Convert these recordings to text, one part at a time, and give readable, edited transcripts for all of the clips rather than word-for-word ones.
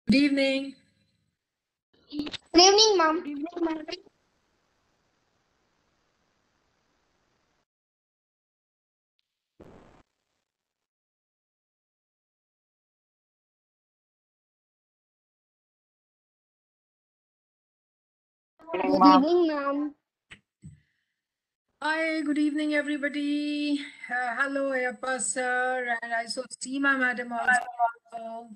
Good evening. Good evening, ma'am. Good evening, ma'am. Good evening, ma'am. Hi, good evening, everybody. Hello, Ayappa sir, and I saw Seema madam also.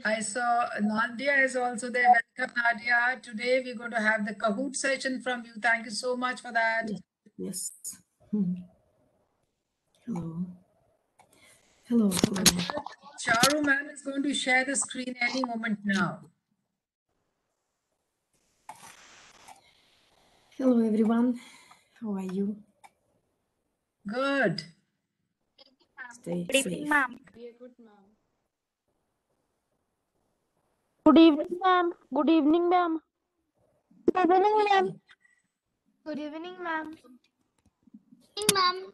I saw Nadia is also there. Welcome, Nadia. Today we're going to have the Kahoot session from you. Thank you so much for that. Yes. Hello. Hello. Charu ma'am is going to share the screen any moment now. Hello, everyone. How are you? Good. Stay Good evening, safe. ma'am. Good evening, ma'am. Good evening, ma'am. Good evening, ma'am. Good evening, ma'am. Good evening, ma'am.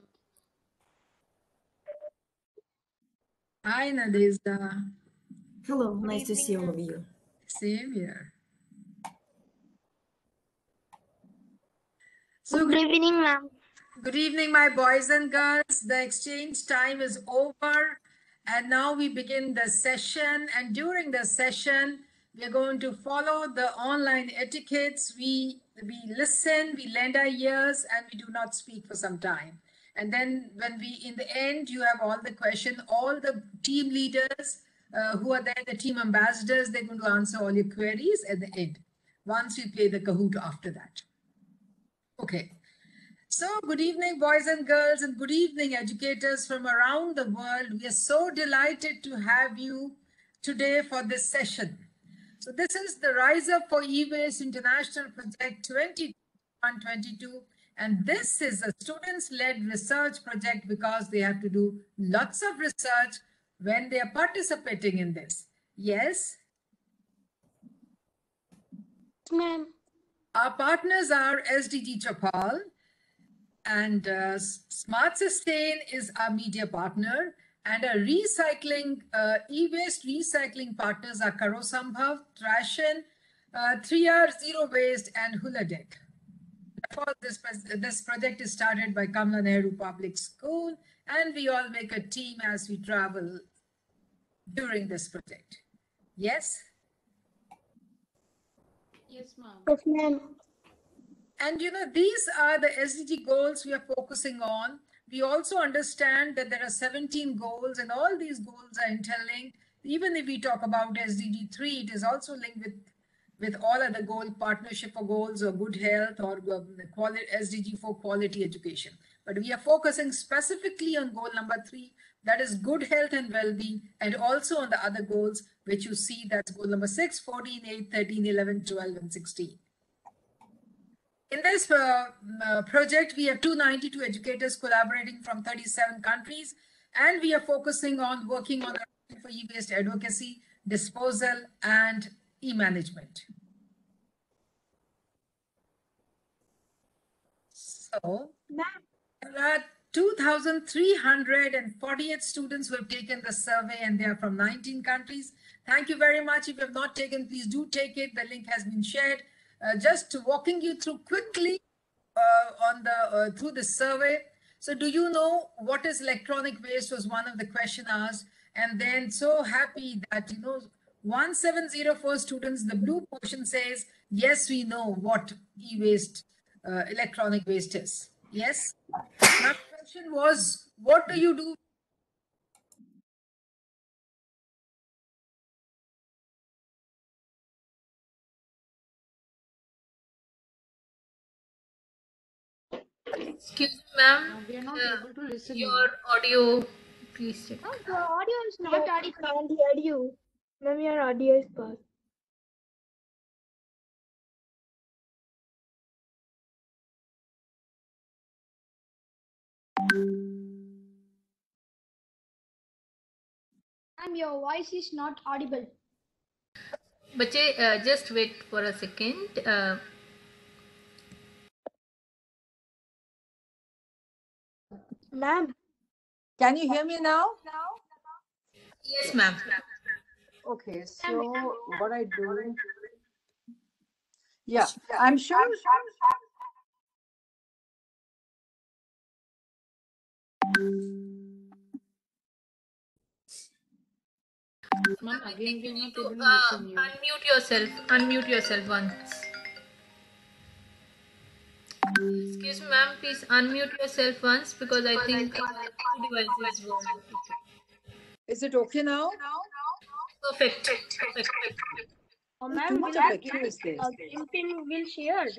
Hi, Nadezda. Hello. Nice to see all of you. Same here. So Good evening, ma'am. Good evening, my boys and girls. The exchange time is over, and now we begin the session. And during the session, we're going to follow the online etiquettes. We listen, we lend our ears, and we do not speak for some time. And then when we, in the end, you have all the question, all the team leaders who are there, the team ambassadors, they're going to answer all your queries at the end, once we play the Kahoot after that. Okay. So, good evening, boys and girls, and good evening, educators from around the world. We are so delighted to have you today for this session. So, this is the Rise Up for E-Waste International Project 2021-22, and this is a students-led research project because they have to do lots of research when they are participating in this. Yes? Ma'am. Our partners are SDG Chapal, and Smart Sustain is our media partner, and our recycling, e-waste recycling partners are Karo Sambhav, Trashin, 3R Zero Waste, and Huladeck. Therefore, this project is started by Kamla Nehru Public School, and we all make a team as we travel during this project. Yes? Yes, ma'am. Yes, ma'am. And you know, these are the SDG goals we are focusing on. We also understand that there are 17 goals, and all these goals are interlinked. Even if we talk about SDG 3, it is also linked with all other goals, partnership for goals or good health, or quality, SDG for quality education. But we are focusing specifically on goal number 3, that is good health and well-being, and also on the other goals, which you see, that's goal number 6, 14, 8, 13, 11, 12, and 16. In this project, we have 292 educators collaborating from 37 countries, and we are focusing on working on the for e-waste advocacy, disposal, and e-management. So, there are 2,348 students who have taken the survey, and they are from 19 countries. Thank you very much. If you have not taken, please do take it. The link has been shared. Just walking you through quickly through the survey. So do you know what is electronic waste was one of the question asked. And then so happy that, 1704 students, the blue portion says, yes, we know what e-waste, electronic waste is. Yes. My question was, what do you do? Excuse me, ma'am. We are not able to listen. Your audio, please check. No, the audio is not audible. I can't hear you. Ma'am, your audio is bad. Ma'am, your voice is not audible. Bache, just wait for a second. Ma'am. Can you hear me now? Yes, ma'am. Okay, so what I do, yeah, I'm sure. Ma'am, again we are not able to listen you. Unmute yourself. Unmute yourself once. Excuse me, ma'am. Please unmute yourself once because I think two devices were. Is it okay now? Perfect. Perfect. Too Ma'am, much will of echo is there. green pin will shared.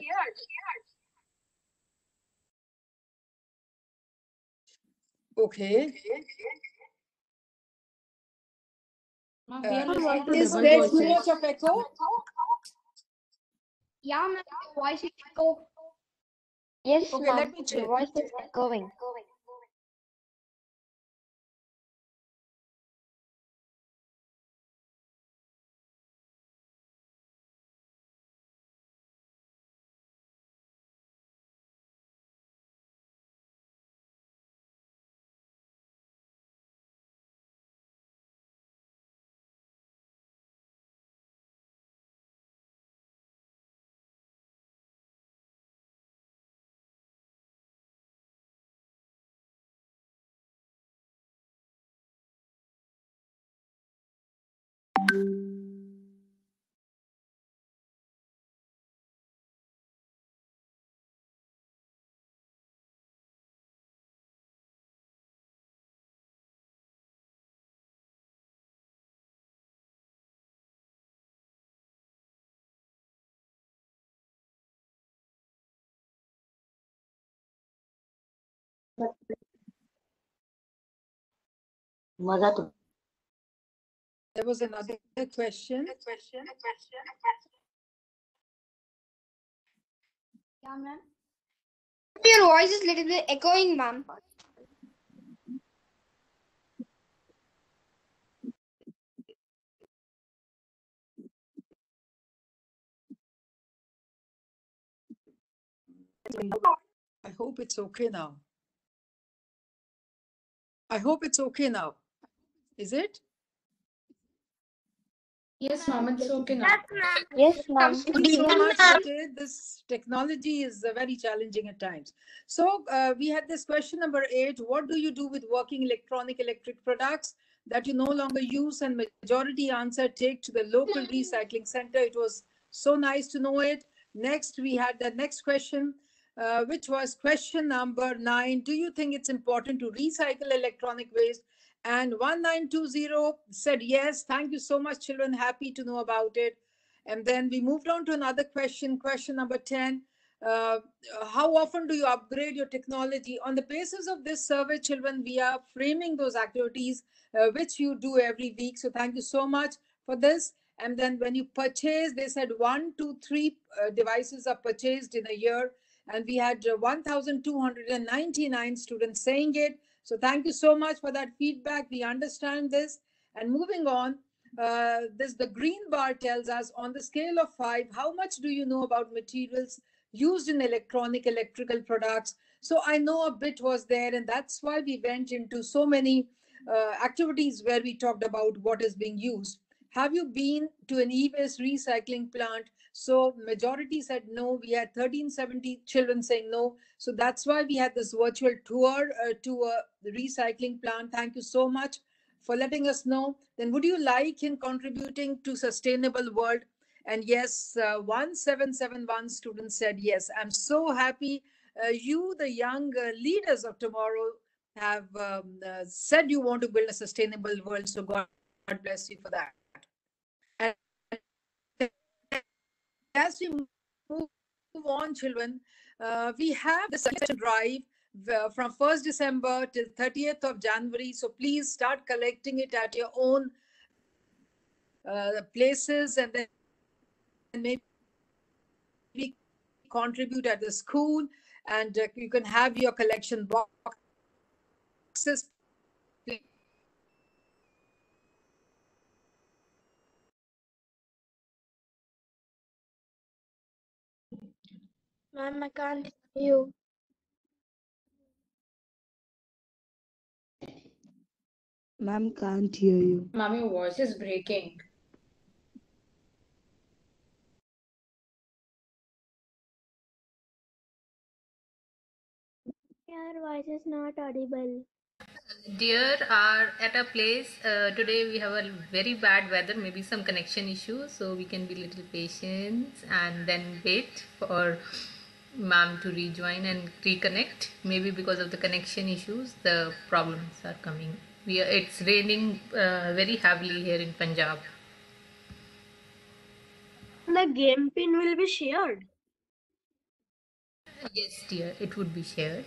Okay. Ma'am, we are listening to Is double there too voices. much of echo? Yeah, ma'am, your voice is echo. Yes, Okay, ma'am, let me your check. voice is echoing. There was another question. Yeah, ma'am. Your voice is little bit echoing, ma'am. I hope it's okay now. I hope it's okay now. Is it? Yes, ma'am. It's okay now. Yes, ma'am. Thank you so much, but this technology is very challenging at times. So we had this question number 8. What do you do with working electric products that you no longer use? And majority answer, take to the local recycling center. It was so nice to know it. Next, we had the next question, which was question number 9. Do you think it's important to recycle electronic waste? And 1920 said yes. Thank you so much, children. Happy to know about it. And then we moved on to another question, question number 10. Uh, how often do you upgrade your technology? On the basis of this survey, children, we are framing those activities which you do every week. So thank you so much for this. And then when you purchase, they said 1 2 3 devices are purchased in a year. And we had 1,299 students saying it. So thank you so much for that feedback. We understand this. And moving on, this the green bar tells us on the scale of 5, how much do you know about materials used in electrical products? So I know a bit was there, and that's why we went into so many activities where we talked about what is being used. Have you been to an e-waste recycling plant? So majority said no. We had 1370 children saying no. So that's why we had this virtual tour to a recycling plant. Thank you so much for letting us know. Then would you like in contributing to sustainable world? And yes, 1771 students said yes. I'm so happy you, the young leaders of tomorrow, have said you want to build a sustainable world. So God bless you for that. And as we move on, children, we have the selection drive from 1st December till 30th of January. So please start collecting it at your own places, and then maybe contribute at the school, and you can have your collection boxes. Ma'am, I can't hear you. Ma'am can't hear you. Ma'am, your voice is breaking. Your voice is not audible. Dear are at a place. Today we have a very bad weather, maybe some connection issues, so we can be little patient and then wait for ma'am to rejoin and reconnect. Maybe because of the connection issues, the problems are coming. It's raining very heavily here in Punjab. The game pin will be shared. Yes, dear, it would be shared.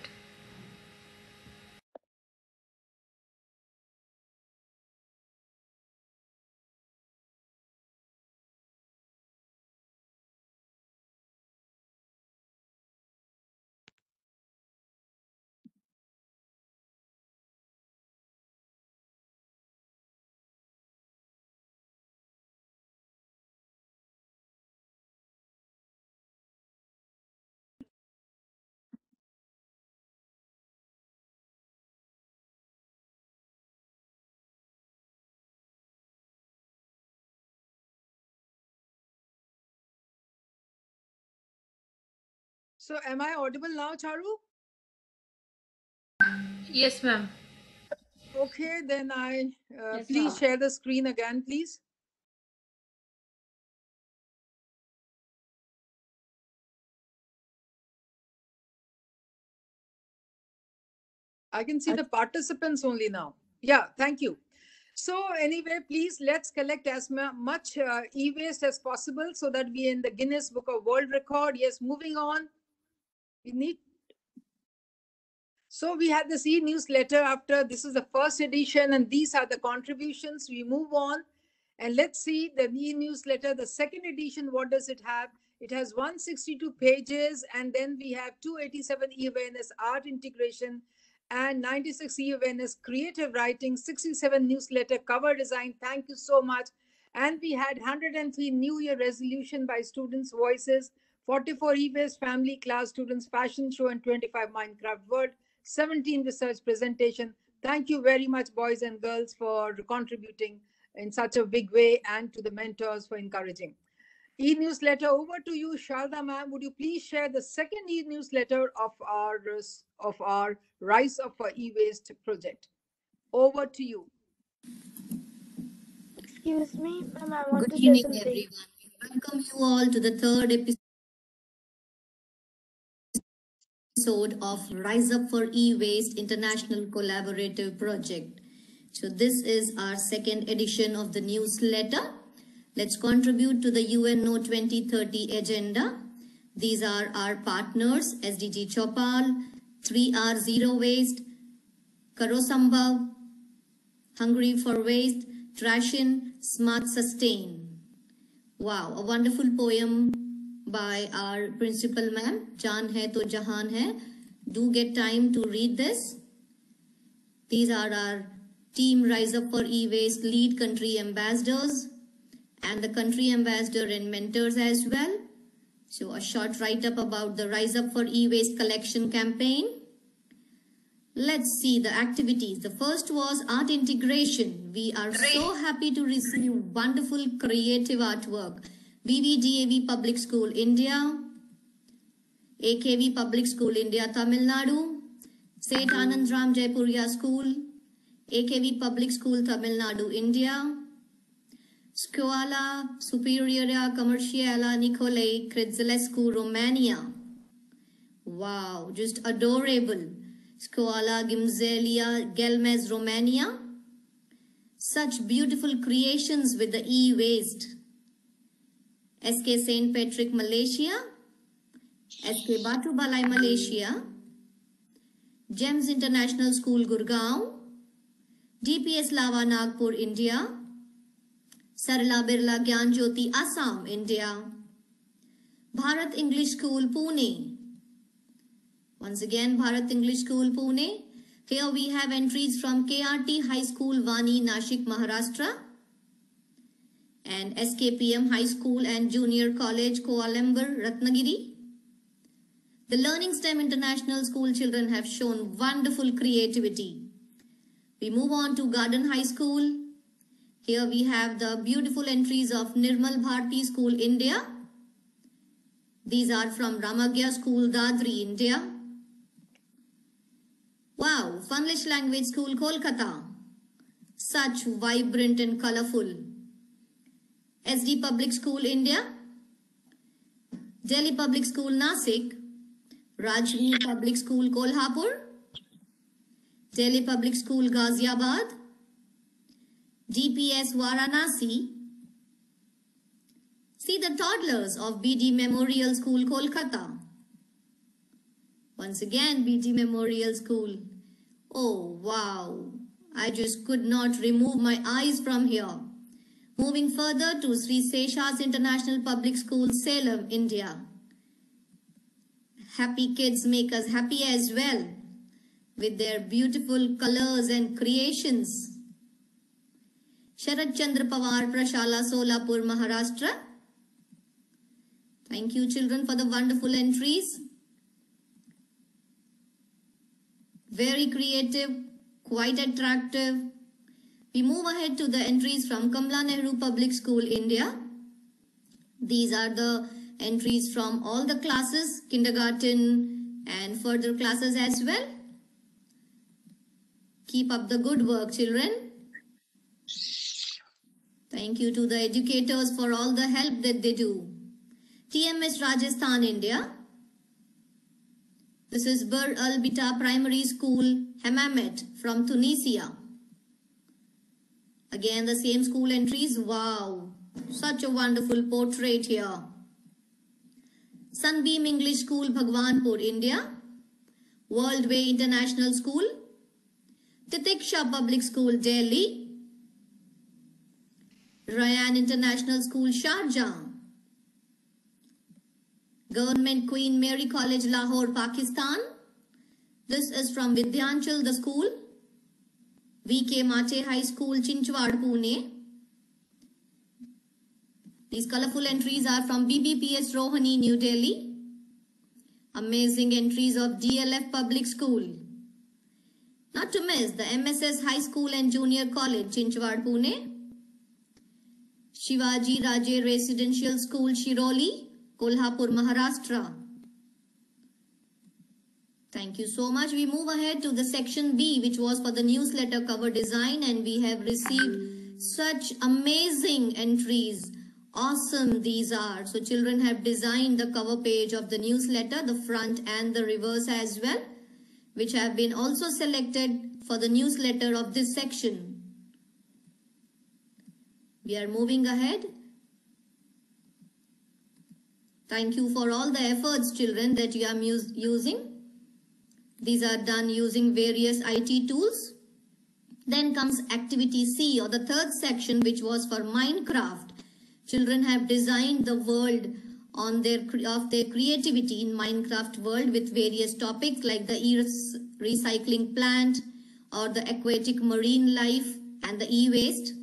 So am I audible now, Charu? Yes, ma'am. Okay, then Yes, please ma'am. share the screen again, please. I can see the participants only now. Yeah, thank you. So anyway, please let's collect as much e-waste as possible so that we in the Guinness Book of World Record. Yes, moving on. We need. So we had this e-newsletter after this is the first edition, and these are the contributions. We move on and let's see the e-newsletter, the second edition. What does it have? It has 162 pages, and then we have 287 e-awareness art integration and 96 e-awareness creative writing, 67 newsletter cover design. Thank you so much. And we had 103 New Year resolution by students' voices, 44 e-waste family class students fashion show, and 25 Minecraft World, 17 research presentation. Thank you very much, boys and girls, for contributing in such a big way, and to the mentors for encouraging. E-newsletter, over to you, Sharda ma'am. Would you please share the second e-newsletter of our Rise Up for E-Waste project? Over to you. Excuse me, ma'am, I want Good to say evening, something. everyone. We welcome you all to the third episode of Rise Up for E-Waste International Collaborative Project. So this is our second edition of the newsletter. Let's contribute to the UNO 2030 agenda. These are our partners: SDG Chopal, 3R Zero Waste, Karosambhav, Hungry for Waste, Trashin, Smart Sustain. Wow, a wonderful poem by our principal ma'am, Jaan Hai To Jahan Hai. Do get time to read this. These are our team Rise Up for E-Waste lead country ambassadors and the country ambassador and mentors as well. So a short write-up about the Rise Up for E-Waste collection campaign. Let's see the activities. The first was art integration. We are so happy to receive wonderful creative artwork. VVDAV Public School India, AKV Public School India Tamil Nadu, St. Anand Ram Jaipuria School, AKV Public School Tamil Nadu India, Scuola Superioria Commerciale Nicolae Crițulescu Romania. Wow, just adorable. Scuola Gimzelia Gelmez Romania. Such beautiful creations with the e-waste. SK St. Patrick Malaysia, SK Batu Balai Malaysia, GEMS International School Gurgaon, DPS Lava Nagpur India, Sarla Birla Gyan Jyoti Assam India, Bharat English School Pune. Once again, Bharat English School Pune. Here we have entries from KRT High School Vani Nashik Maharashtra and SKPM High School and Junior College Coalamber Ratnagiri. The Learning STEM International School children have shown wonderful creativity. We move on to Garden High School. Here we have the beautiful entries of Nirmal Bharti School India. These are from Ramagya School Dadri India. Wow, Funlish Language School, Kolkata. Such vibrant and colorful. SD Public School, India. Delhi Public School, Nasik. Rajni Public School, Kolhapur. Delhi Public School, Ghaziabad. DPS, Varanasi. See the toddlers of BD Memorial School, Kolkata. Once again, BD Memorial School. Oh, wow. I just could not remove my eyes from here. Moving further to Sri Seshas International Public School, Salem, India. Happy kids make us happy as well with their beautiful colors and creations. Sharad Chandra Pawar Prashala, Solapur, Maharashtra. Thank you, children, for the wonderful entries. Very creative, quite attractive. We move ahead to the entries from Kamala Nehru Public School, India. These are the entries from all the classes, kindergarten and further classes as well. Keep up the good work, children. Thank you to the educators for all the help that they do. TMS Rajasthan, India. This is Bur Al Bita Primary School, Hammamet from Tunisia. Again, the same school entries. Wow, such a wonderful portrait here. Sunbeam English School, Bhagwanpur, India. World Way International School. Titiksha Public School, Delhi. Ryan International School, Sharjah. Government Queen Mary College, Lahore, Pakistan. This is from Vidyanchal, the school. VK Mache High School, Chinchwad, Pune. These colorful entries are from BBPS Rohani, New Delhi. Amazing entries of DLF Public School. Not to miss the MSS High School and Junior College, Chinchwad, Pune. Shivaji Raje Residential School, Shiroli, Kolhapur, Maharashtra. Thank you so much. We move ahead to the section B, which was for the newsletter cover design, and we have received such amazing entries. Awesome these are. So children have designed the cover page of the newsletter, the front and the reverse as well, which have been also selected for the newsletter of this section. We are moving ahead. Thank you for all the efforts, children, that you are using. These are done using various IT tools. Then comes activity C, or the third section, which was for Minecraft. Children have designed the world on their creativity in Minecraft world with various topics like the recycling plant or the aquatic marine life and the e-waste.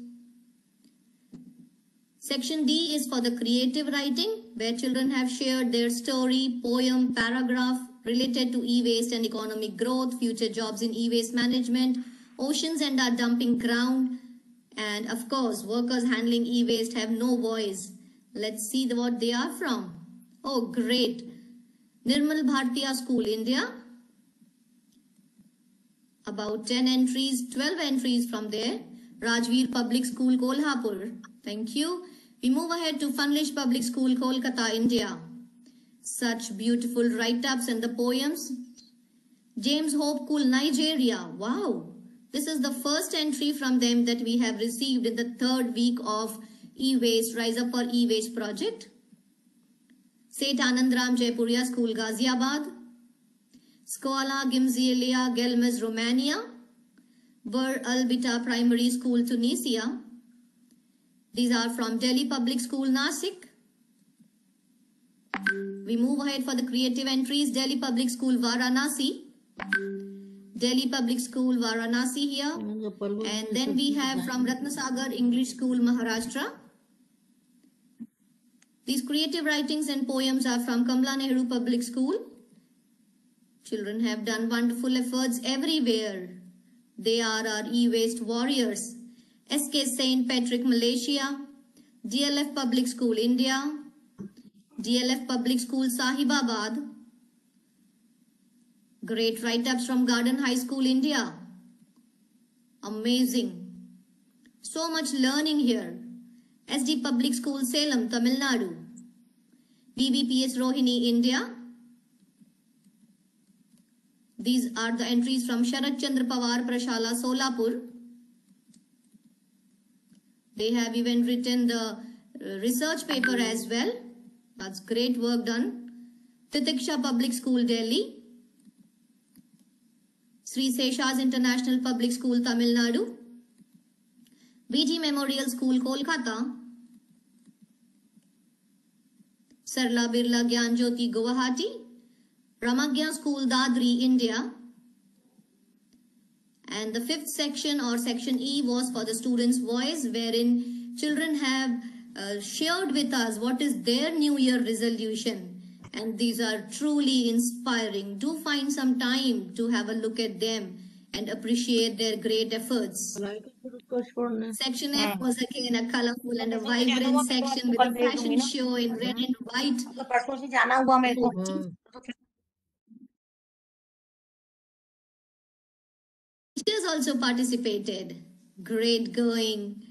Section D is for the creative writing, where children have shared their story, poem, paragraph related to e-waste and economic growth, future jobs in e-waste management, oceans and our dumping ground, and of course, workers handling e-waste have no voice. Let's see what they are from. Oh, great. Nirmal Bhartiya School, India. About 10 entries, 12 entries from there. Rajveer Public School, Kolhapur. Thank you. We move ahead to Funlish Public School, Kolkata, India. Such beautiful write-ups and the poems. James Hope School, Nigeria. Wow. This is the first entry from them that we have received in the third week of e-waste, RiseUp4Ewaste project. St. Anandram Jaipuria School, Ghaziabad. Scola Gimzielia Gelmes, Romania. Bur Albita Primary School, Tunisia. These are from Delhi Public School, Nasik. We move ahead for the creative entries. Delhi Public School, Varanasi. Delhi Public School, Varanasi here. And then we have from Ratnasagar English School, Maharashtra. These creative writings and poems are from Kamala Nehru Public School. Children have done wonderful efforts everywhere. They are our e-waste warriors. SK St. Patrick, Malaysia. DLF Public School, India. DLF Public School, Sahibabad. Great write-ups from Garden High School, India. Amazing. So much learning here. SD Public School, Salem, Tamil Nadu. BBPS Rohini, India. These are the entries from Sharat Chandra Pawar, Prashala, Solapur. They have even written the research paper as well. That's great work done. Titiksha Public School, Delhi. Sri Seshas International Public School, Tamil Nadu. BG Memorial School, Kolkata. Sarla Birla Gyan Jyoti, Guwahati. Ramagya School, Dadri, India. And the fifth section or section E was for the students' voice, wherein children have shared with us what is their New Year resolution. And these are truly inspiring. Do find some time to have a look at them and appreciate their great efforts. Section F was again a colorful and a vibrant section with a fashion show in red and white. Teachers also participated. Great going.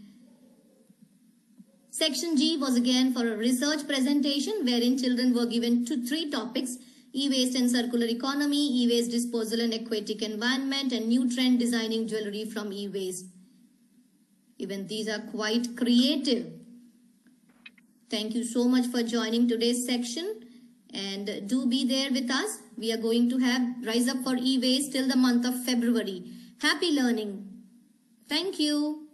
Section G was again for a research presentation wherein children were given 3 topics: e-waste and circular economy, e-waste disposal and aquatic environment, and new trend designing jewelry from e-waste. Even these are quite creative. Thank you so much for joining today's section, and do be there with us. We are going to have Rise Up for E-Waste till the month of February. Happy learning. Thank you.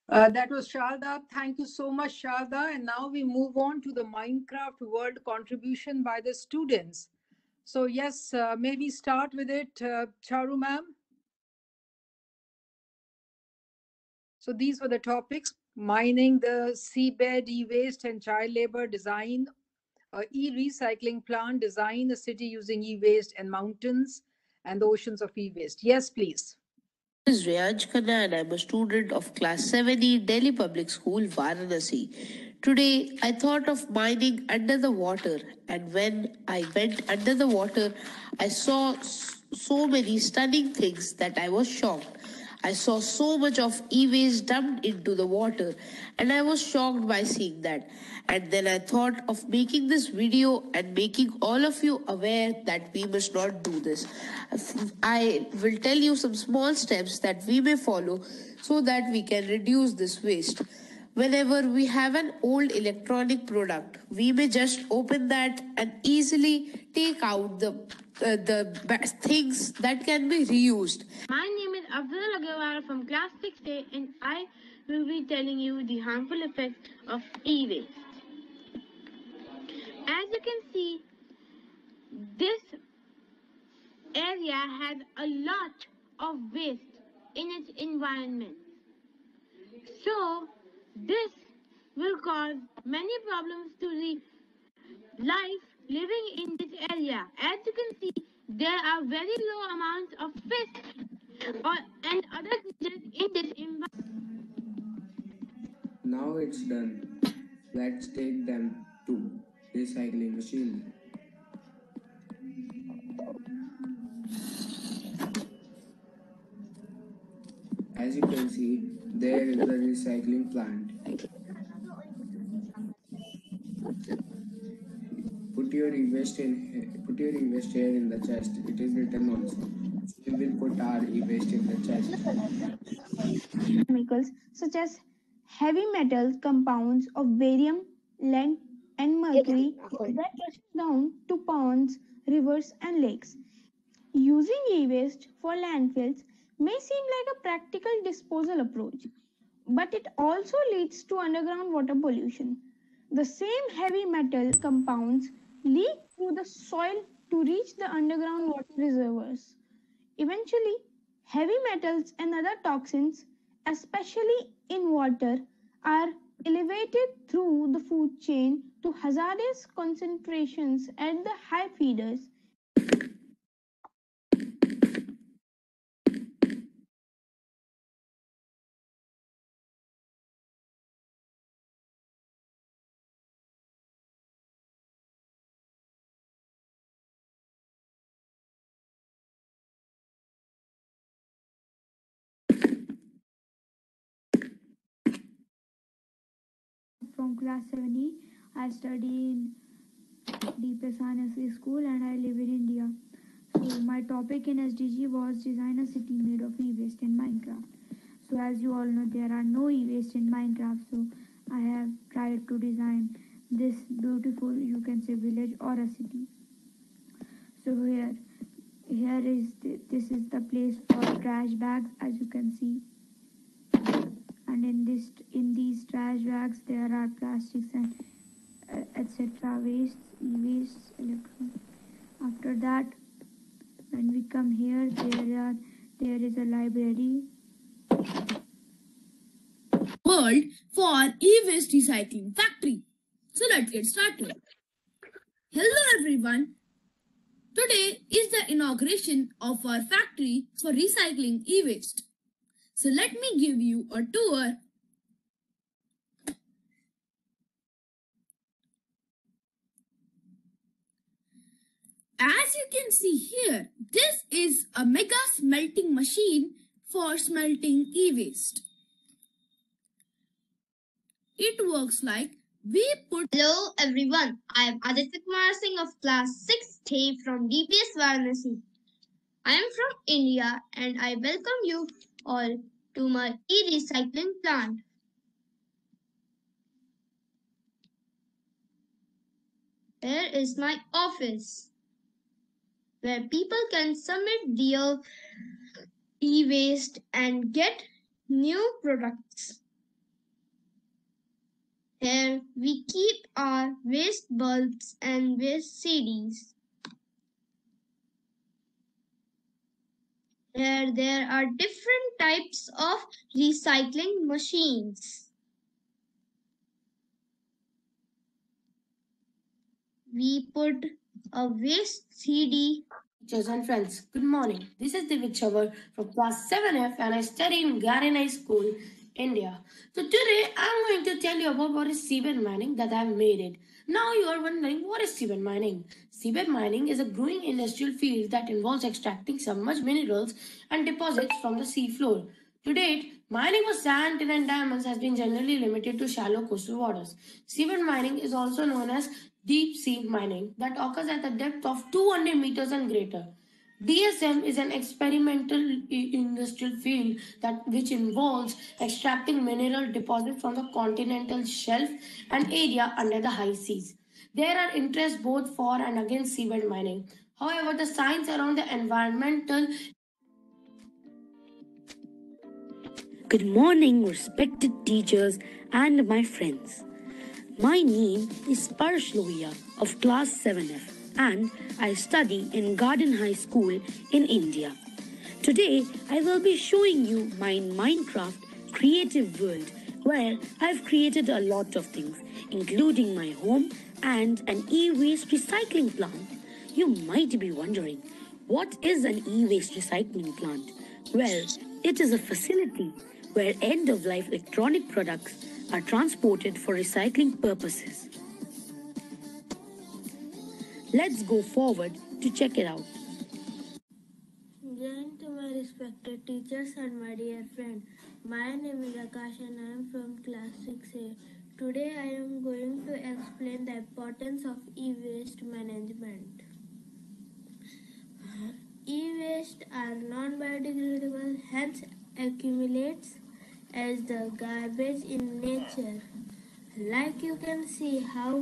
That was Sharda. Thank you so much, Sharda. And now we move on to the Minecraft World contribution by the students. So yes, maybe start with it, Charu ma'am. So these were the topics: mining the seabed, e-waste and child labor, design e-recycling plant, design a city using e-waste, and mountains and the oceans of e-waste. Yes, please. This is Riyaj Khanna and I'm a student of Class 7E, Delhi Public School, Varanasi. Today, I thought of mining under the water, and when I went under the water, I saw so many stunning things that I was shocked. I saw so much of e-waste dumped into the water, and I was shocked by seeing that. And then I thought of making this video and making all of you aware that we must not do this. I will tell you some small steps that we may follow so that we can reduce this waste. Whenever we have an old electronic product, we may just open that and easily take out the things that can be reused. My name is Afzal Agarwal from class 6A and I will be telling you the harmful effects of e-waste. As you can see, this area has a lot of waste in its environment. So, this will cause many problems to the life living in this area. As you can see, there are very low amounts of fish and other creatures in this environment. Now it's done. Let's take them to recycling machine. As you can see, there is the recycling plant. Put your e-waste here in the chest. It is written also. We will put our e-waste in the chest. Chemicals such as heavy metal compounds of barium, lead, and mercury that rushes down to ponds, rivers, and lakes. Using e-waste for landfills may seem like a practical disposal approach, but it also leads to underground water pollution. The same heavy metal compounds leak through the soil to reach the underground water reservoirs. Eventually, heavy metals and other toxins, especially in water, are elevated through the food chain to hazardous concentrations at the high feeders. from class 7E. I study in DPSNSC school and I live in India. So my topic in SDG was design a city made of e-waste in Minecraft. So as you all know, there are no e-waste in Minecraft. So I have tried to design this beautiful, you can say, village or a city. So this is the place for trash bags, as you can see. And in these trash bags there are plastics and etc. wastes, e-waste, electron. After that, when we come here, there is a library. World for e-waste recycling factory. So let's get started. Hello everyone. Today is the inauguration of our factory for recycling e-waste. So let me give you a tour. As you can see here, this is a mega smelting machine for smelting e-waste. It works like Hello everyone, I am Aditya Kumar Singh of class 6th from DPS Varanasi. I am from India and I welcome you all to my e-recycling plant. Here is my office where people can submit their e-waste and get new products. Here we keep our waste bulbs and waste CDs. Here there are different types of recycling machines. We put a waste CD. Teachers and friends, good morning. This is Divit Chavar from class 7F and I study in Garden High School, India. So today I'm going to tell you about what is seabed mining that I have made it. Now you are wondering what is seabed mining? Seabed mining is a growing industrial field that involves extracting submerged minerals and deposits from the sea floor. To date, mining for sand, tin and diamonds has been generally limited to shallow coastal waters. Seabed mining is also known as deep sea mining that occurs at a depth of 200 meters and greater. DSM is an experimental industrial field which involves extracting mineral deposits from the continental shelf and area under the high seas. There are interests both for and against seabed mining. However, the science around the environmental. Good morning, respected teachers and my friends. My name is Parsh Lohia of class 7F and I study in Garden High School in India. Today, I will be showing you my Minecraft creative world where I've created a lot of things, including my home and an e-waste recycling plant. You might be wondering, what is an e-waste recycling plant? Well, it is a facility where end-of-life electronic products are transported for recycling purposes. Let's go forward to check it out. Join to my respected teachers and my dear friend. My name is Akash and I am from class 6A. Today I am going to explain the importance of e-waste management. E-waste are non-biodegradable, hence accumulates as the garbage in nature. Like you can see how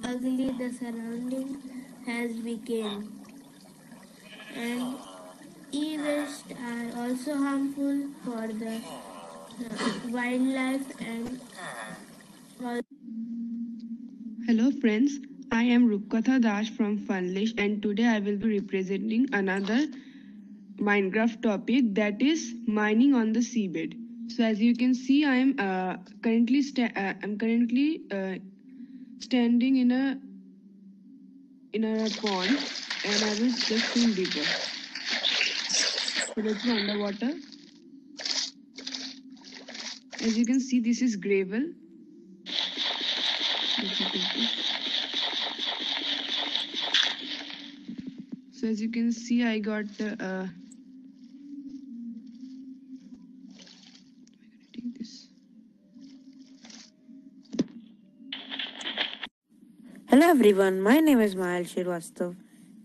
ugly the surrounding has become. And e-waste are also harmful for the wildlife and Hello friends, I am Rupkatha Das from Funlish and today I will be representing another Minecraft topic, that is mining on the seabed. So as you can see, I am currently standing in a pond and I will just swim deeper. So let's go underwater. As you can see, this is gravel. So as you can see, I got take this. Hello everyone, my name is Mahal Shrivastava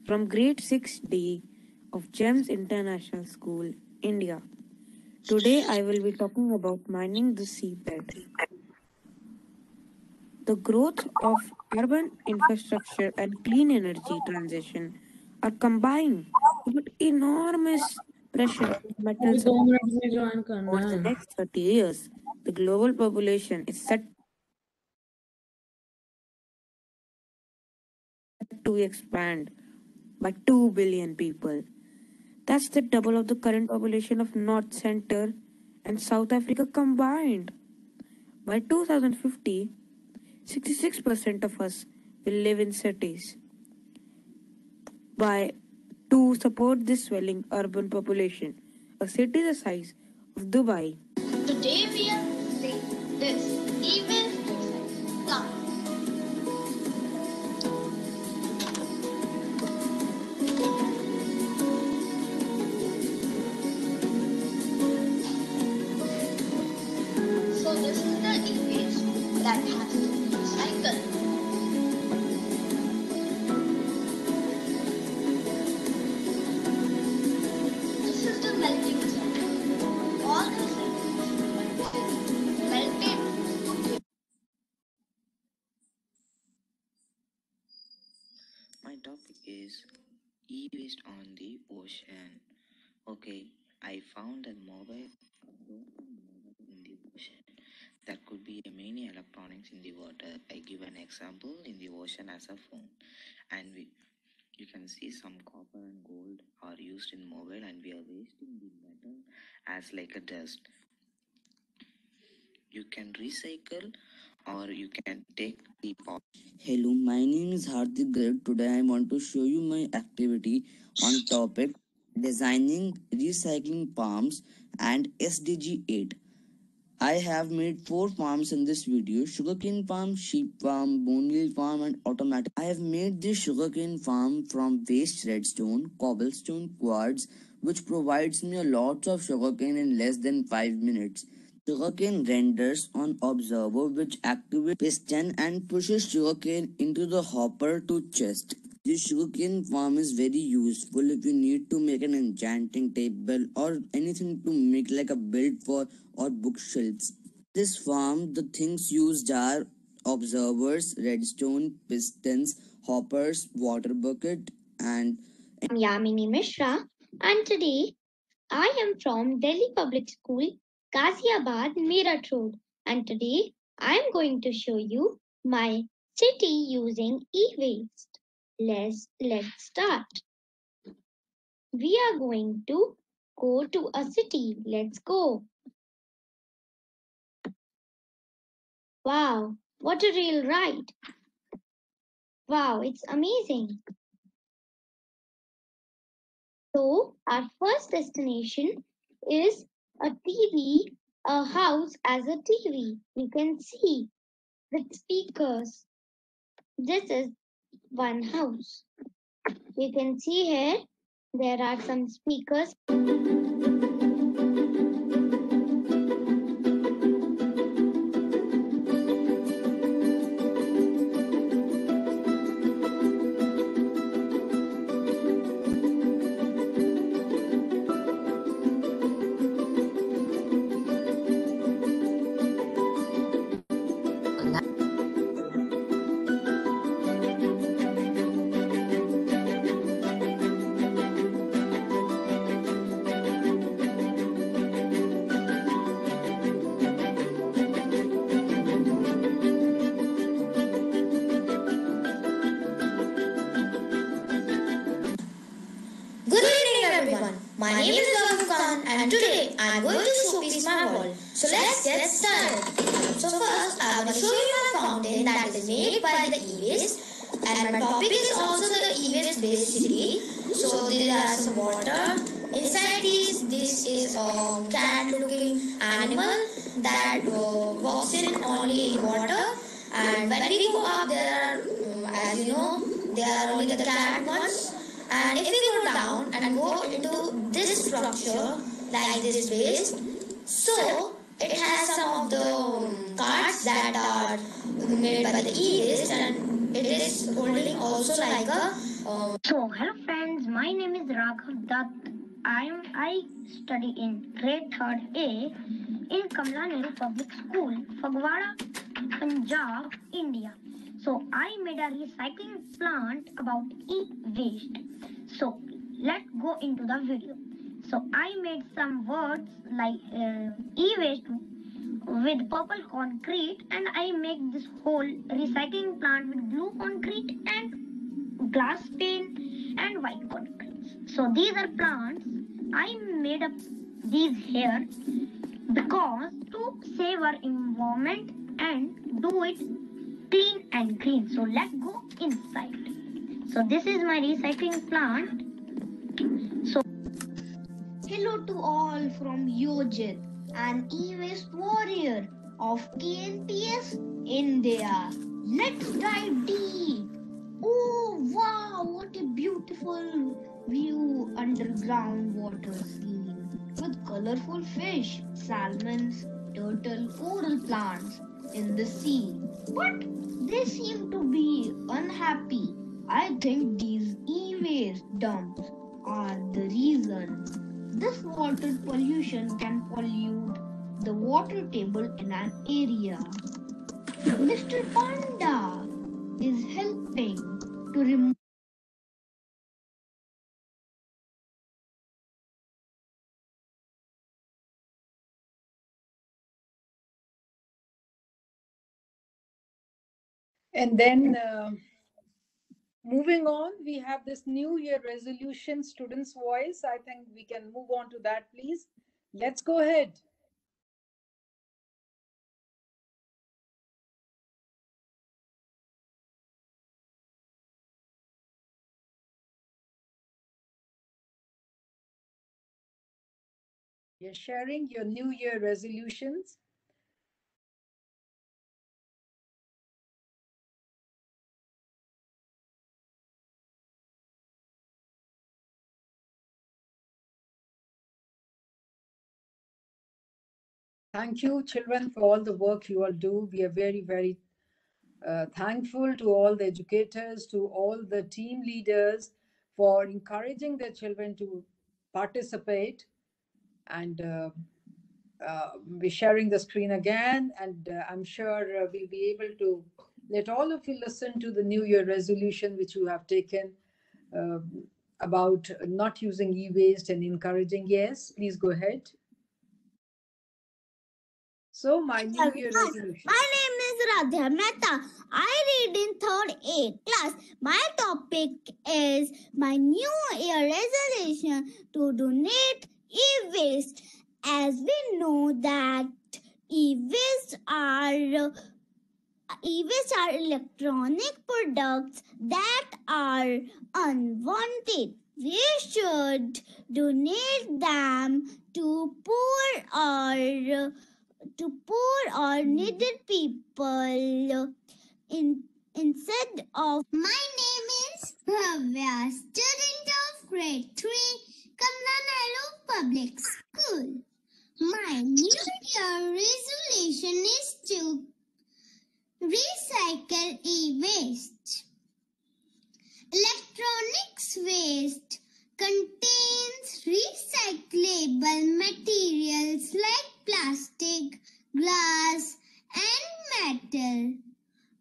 from grade 6D of GEMS International School, India. Today I will be talking about mining the seabed. The growth of urban infrastructure and clean energy transition are combined to put enormous pressure on the metal अभी 2 supply. Minute में join करना Over the है. next 30 years, the global population is set to expand by 2 billion people. That's the double of the current population of North Center and South Africa combined. By 2050, 66% of us will live in cities. By to support this swelling urban population, a city the size of Dubai. Today we are saying this even plant. So this is the e-waste that has to be recycled. This is the melting zone. All the things melted. My topic is e-waste on the ocean. Okay, I found a mobile in the ocean. That could be a many electronics in the water. I give an example in the ocean as a phone, and you can see some copper and gold are used in mobile, and we are wasting the metal as like a dust. You can recycle or you can take the pot. Hello, my name is Hardik Garg. Today I want to show you my activity on topic designing recycling farms and SDG 8. I have made 4 farms in this video: sugarcane farm, sheep farm, bone meal farm and automatic. I have made this sugarcane farm from waste redstone, cobblestone, quartz, which provides me a lot of sugarcane in less than 5 minutes. Sugarcane renders on observer which activates piston and pushes sugarcane into the hopper to chest. This sugarcane farm is very useful if you need to make an enchanting table or anything to make like a build for or bookshelves. This farm, the things used are observers, redstone, pistons, hoppers, water bucket, and I'm Yamini Mishra, and today I am from Delhi Public School, Ghaziabad, Meerut Road, and today I am going to show you my city using e-waste. Let's start. We are going to go to a city. Let's go. Wow, what a real ride. Wow, it's amazing. So, our first destination is a TV, a house as a TV. We can see with speakers. This is one house. You can see here there are some speakers. Good evening everyone. My name is Rahul Khan and today I am going to showcase my wall. So let's get started. So first I will show you my fountain that is made by the e-waste, and my topic is also the e-waste based city. So there are some water inside these. This is a cat looking animal that walks in only in water, and when we go up there are as you know there are only the cat ones. And if we go down and go into this structure like this waste, so it has some of the cards that are made by the e-waste, and it this holding also like a So, hello friends, my name is Raghav Dutt. I study in grade 3rd A in Kamla Nehru Public School, Fagwara, Punjab, India. So, I made a recycling plant about e-waste. So, let's go into the video. So, I made some words like e-waste with purple concrete, and I make this whole recycling plant with blue concrete and glass pane and white concrete. So these are plants. I made up these here because to save our environment and do it clean and green. So let's go inside. So this is my recycling plant. So Hello to all from Yojit, an e-waste warrior of KNPS India. Let's dive deep. Oh wow, what a beautiful view underground water scene with colorful fish, salmons, turtle, coral plants in the sea. But they seem to be unhappy. I think these e-waste dumps are the reason. This water pollution can pollute the water table in an area. Mr. Panda is helping to remove. And then moving on, we have this New Year resolution, students' voice. I think we can move on to that, please. Let's go ahead. You're sharing your New Year resolutions. Thank you, children, for all the work you all do. We are very, very thankful to all the educators, to all the team leaders for encouraging their children to participate. And we're sharing the screen again, and I'm sure we'll be able to let all of you listen to the New Year resolution which you have taken about not using e-waste and encouraging. Yes, please go ahead. So my New Year resolution. My name is Radha Mehta. I read in 3rd A class. My topic is my New Year resolution to donate e-waste. As we know that e-waste are electronic products that are unwanted. We should donate them to poor or needed people instead of. My name is Bhavya, student of grade 3, Kamla Nehru Public School. My New Year resolution is to recycle e-waste. Electronics waste contains recyclable materials like plastic, glass, and metal.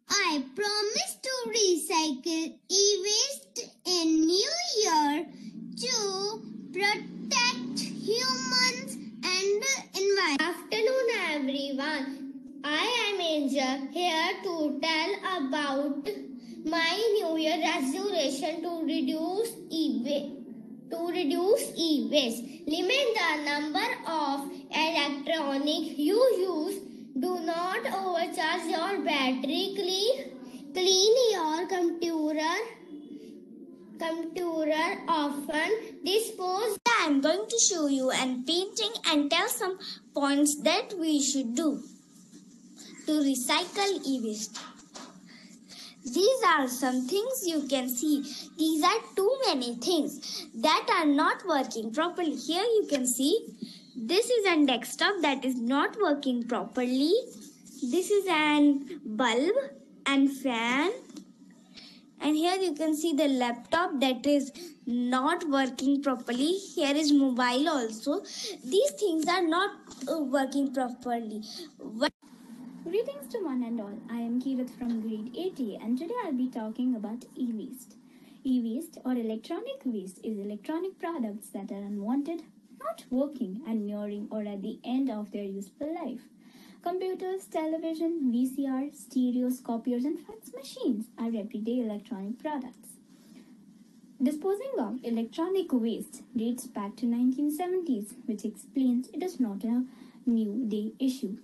I promise to recycle e-waste in New Year to protect humans and the environment. Afternoon everyone. I am Angel here to tell about my New Year resolution to reduce e-waste. Limit the number of electronic you use. Do not overcharge your battery. Clean your computer often. Dispose. I am going to show you an painting and tell some points that we should do to recycle e-waste. These are some things you can see. These are too many things that are not working properly. Here you can see this is a desktop that is not working properly. This is an bulb and fan. And here you can see the laptop that is not working properly. Here is mobile also. These things are not working properly. Greetings to one and all. I am Kirat from grade 80 and today I'll be talking about e-waste. E-waste or electronic waste is electronic products that are unwanted, not working and nearing or at the end of their useful life. Computers, television, VCR, stereos, copiers and fax machines are everyday electronic products. Disposing of electronic waste dates back to 1970s, which explains it is not a new day issue.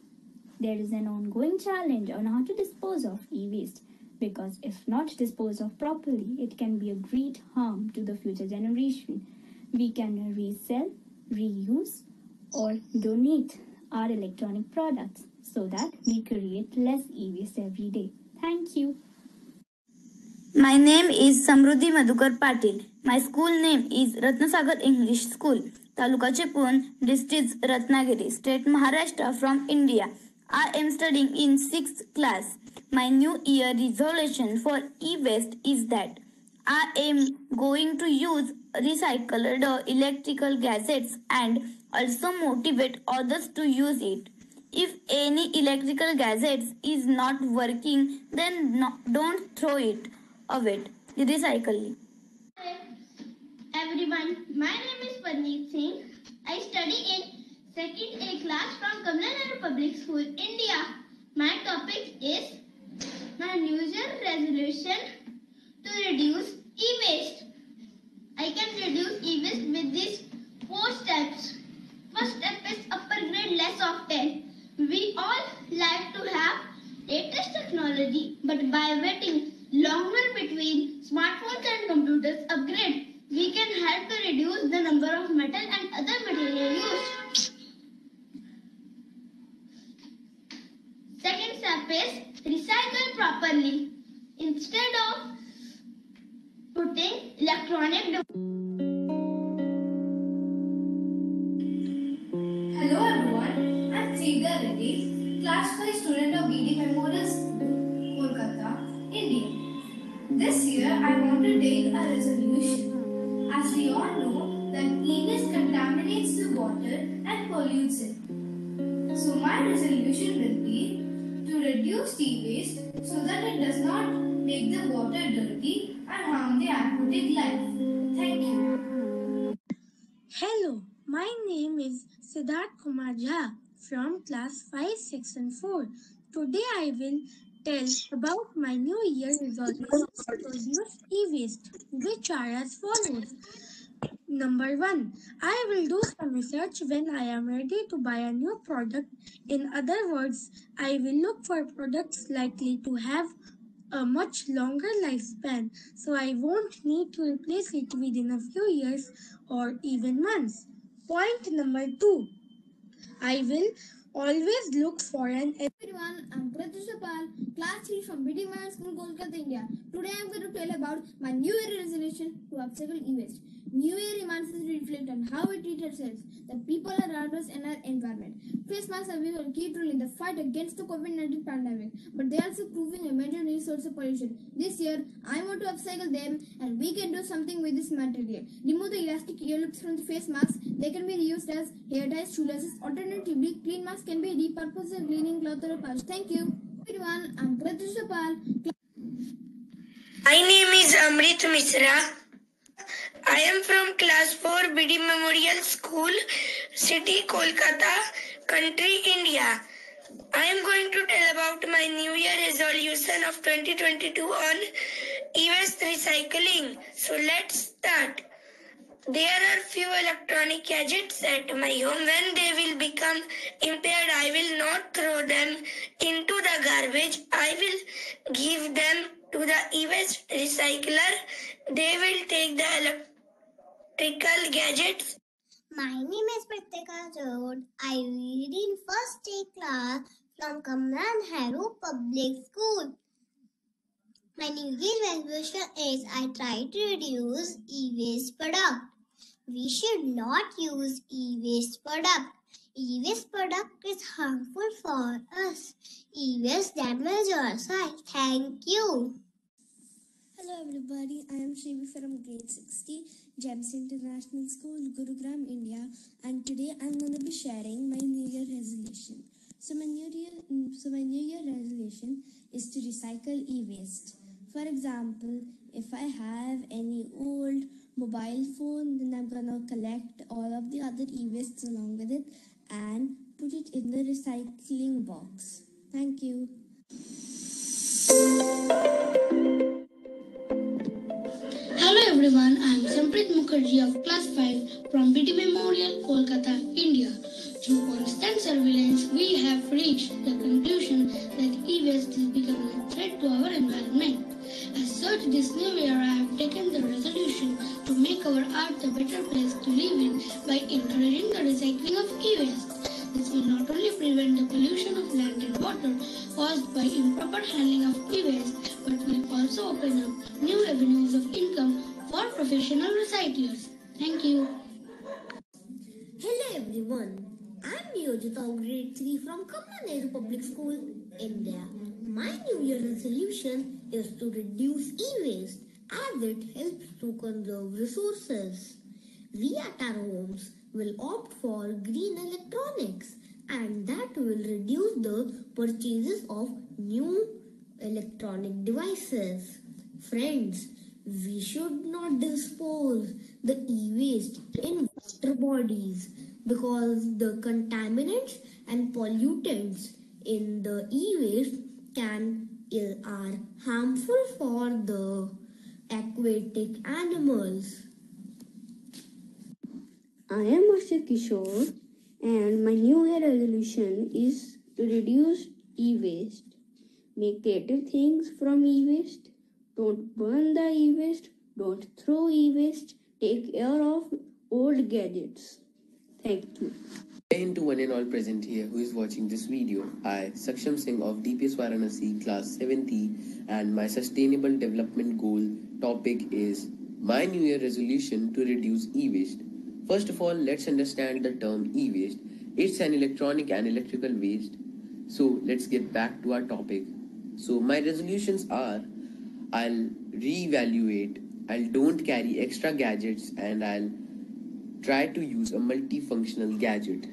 There is an ongoing challenge on how to dispose of e-waste because if not disposed of properly, it can be a great harm to the future generation. We can resell, reuse or donate our electronic products so that we create less e-waste every day. Thank you. My name is Samruddhi Madhukar Patil. My school name is Ratnasagar English School, Taluka Chipun, District Ratnagiri, State Maharashtra from India. I am studying in 6th class. My new year resolution for e-waste is that I am going to use recycled electrical gadgets and also motivate others to use it. If any electrical gadgets is not working, then don't throw it away. Recycle it. Everyone, my name is Parneet Singh. I study in 2nd A class from Kamla Nehru Public School, India. My topic is my New Year resolution to reduce e-waste. I can reduce e-waste with these 4 steps. First step is upgrade less often. We all like to have latest technology, but by waiting longer between smartphones and computers upgrade, we can help to reduce the number of metal and other material used. Second step is recycle properly. Instead of putting electronic Hello everyone, I'm Sridhar Reddy, Class 5 student of BD Memorial School, Kolkata, India. This year I want to take a resolution. As we all know that e-waste contaminates the water and pollutes it. So my resolution will be to reduce e-waste so that it does not make the water dirty and harm the aquatic life. Thank you. Hello, my name is Siddharth Kumar Jha from class 5, 6 and 4. Today I will tell about my new year resolutions to reduce e-waste, which are as follows. Number 1. I will do some research when I am ready to buy a new product. In other words, I will look for products likely to have a much longer lifespan, so I won't need to replace it within a few years or even months. Point number 2. I will always look for an Everyone, I'm Pratyusha Pal, class 3 from BD Memorial School, Kolkata, India. Today I'm going to tell about my New Year resolution to upcycle e-waste. New Year reminds us to reflect on how we treat ourselves, the people around us and our environment. Face masks have been a key role in the fight against the COVID-19 pandemic, but they are also proving a major new source of pollution. This year, I want to upcycle them and we can do something with this material. Remove the elastic earloops from the face masks. They can be reused as hair ties, shoelaces. Alternatively, clean masks can be repurposed as cleaning cloth or a pouch. Thank you. Everyone, I'm Pratyusha Pal. My name is Amrit Misra. I am from class 4 BD Memorial School, City, Kolkata, country, India. I am going to tell about my New Year resolution of 2022 on e-waste recycling. So let's start. There are few electronic gadgets at my home. When they will become impaired, I will not throw them into the garbage. I will give them to the e-waste recycler. They will take the electrical gadgets. My name is Pritika Jod. I read in first A class from Kamla Nehru Public School. My New Year resolution is I try to reduce e-waste product. We should not use e-waste product. E-waste product is harmful for us. E-waste damages our sight. Thank you. Hello everybody, I am Shivi from grade 60, Gems International School, Gurugram, India, and today I'm going to be sharing my New Year resolution. So my New Year resolution is to recycle e-waste. For example, if I have any old mobile phone, then I'm gonna collect all of the other e-wastes along with it and put it in the recycling box. Thank you. Hello everyone, I am Samprit Mukherjee of class 5 from BT Memorial, Kolkata, India. Through constant surveillance, we have reached the conclusion that e-waste is becoming a threat to our environment. As such, this new year I have taken the resolution to make our earth a better place to live in by encouraging the recycling of e-waste. This will not only prevent the pollution of land and water caused by improper handling of e-waste, but will also open up new avenues of income for professional recyclers. Thank you. Hello everyone, I'm Yojita of grade 3 from Kamla Nehru Public School, India. My New Year resolution is to reduce e-waste as it helps to conserve resources. We at our homes will opt for green electronics and that will reduce the purchases of new electronic devices. Friends, we should not dispose the e-waste in water bodies because the contaminants and pollutants in the e-waste are harmful for the aquatic animals. I am Arshit Kishore and my New Year resolution is to reduce e-waste. Make creative things from e-waste. Don't burn the e-waste. Don't throw e-waste. Take care of old gadgets. Thank you. Hey to one and all present here who is watching this video. I, Saksham Singh of DPS Varanasi class 7th and my sustainable development goal topic is my New Year resolution to reduce e-waste. First of all, let's understand the term e-waste. It's an electronic and electrical waste. So let's get back to our topic. So my resolutions are I'll reevaluate, I'll don't carry extra gadgets and I'll try to use a multifunctional gadget.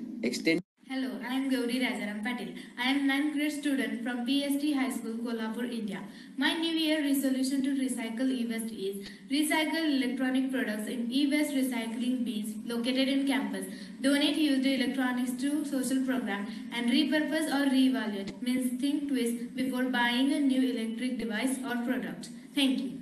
Hello, I am Gauri Rajaram Patel. I am 9th grade student from PST High School, Kolhapur, India. My New Year resolution to recycle e-waste is recycle electronic products in e-waste recycling bins located in campus, donate used electronics to social program, and repurpose or reevaluate means think twice before buying a new electric device or product. Thank you.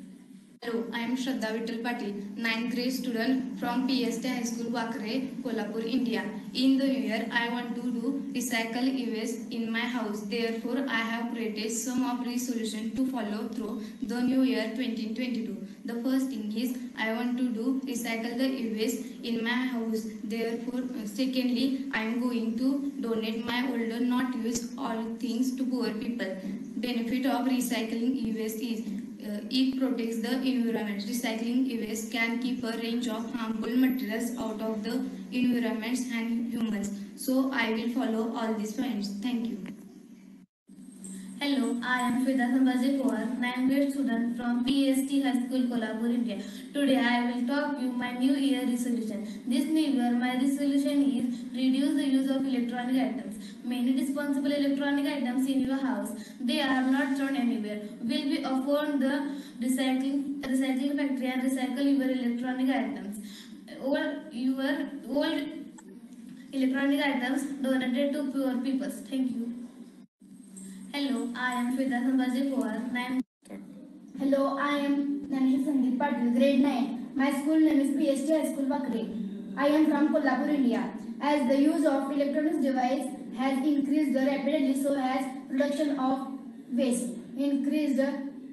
Hello, I am Shraddha Vittal Patil, 9th grade student from PST High School, Wakre, Kolhapur, India. In the new year, I want to do recycle e-waste in my house. Therefore, I have created some of resolutions to follow through the new year 2022. The first thing is, I want to do recycle the e-waste in my house. Therefore, secondly, I am going to donate my older not used all things to poor people. Benefit of recycling e-waste is it protects the environment. Recycling e-waste can keep a range of harmful materials out of the environment and humans. So I will follow all these points. Thank you. Hello, I am Fida Sambaji Kaur, 9th grade student from PST High School, Kolhapur, India. Today I will talk you my New Year resolution. This New Year, my resolution is reduce the use of electronic items. Many disposable electronic items in your house, they are not thrown anywhere. Will be afford the recycling factory and recycle your electronic items. All your old electronic items donated to poor people. Thank you. Hello, I am Fida Sambaji Kaur. Hello, I am Nanesh Sandeep Patil, grade 9. My school name is PST High School, Vakre. I am from Kolhapur, India. As the use of electronic device has increased rapidly, so has production of waste increased.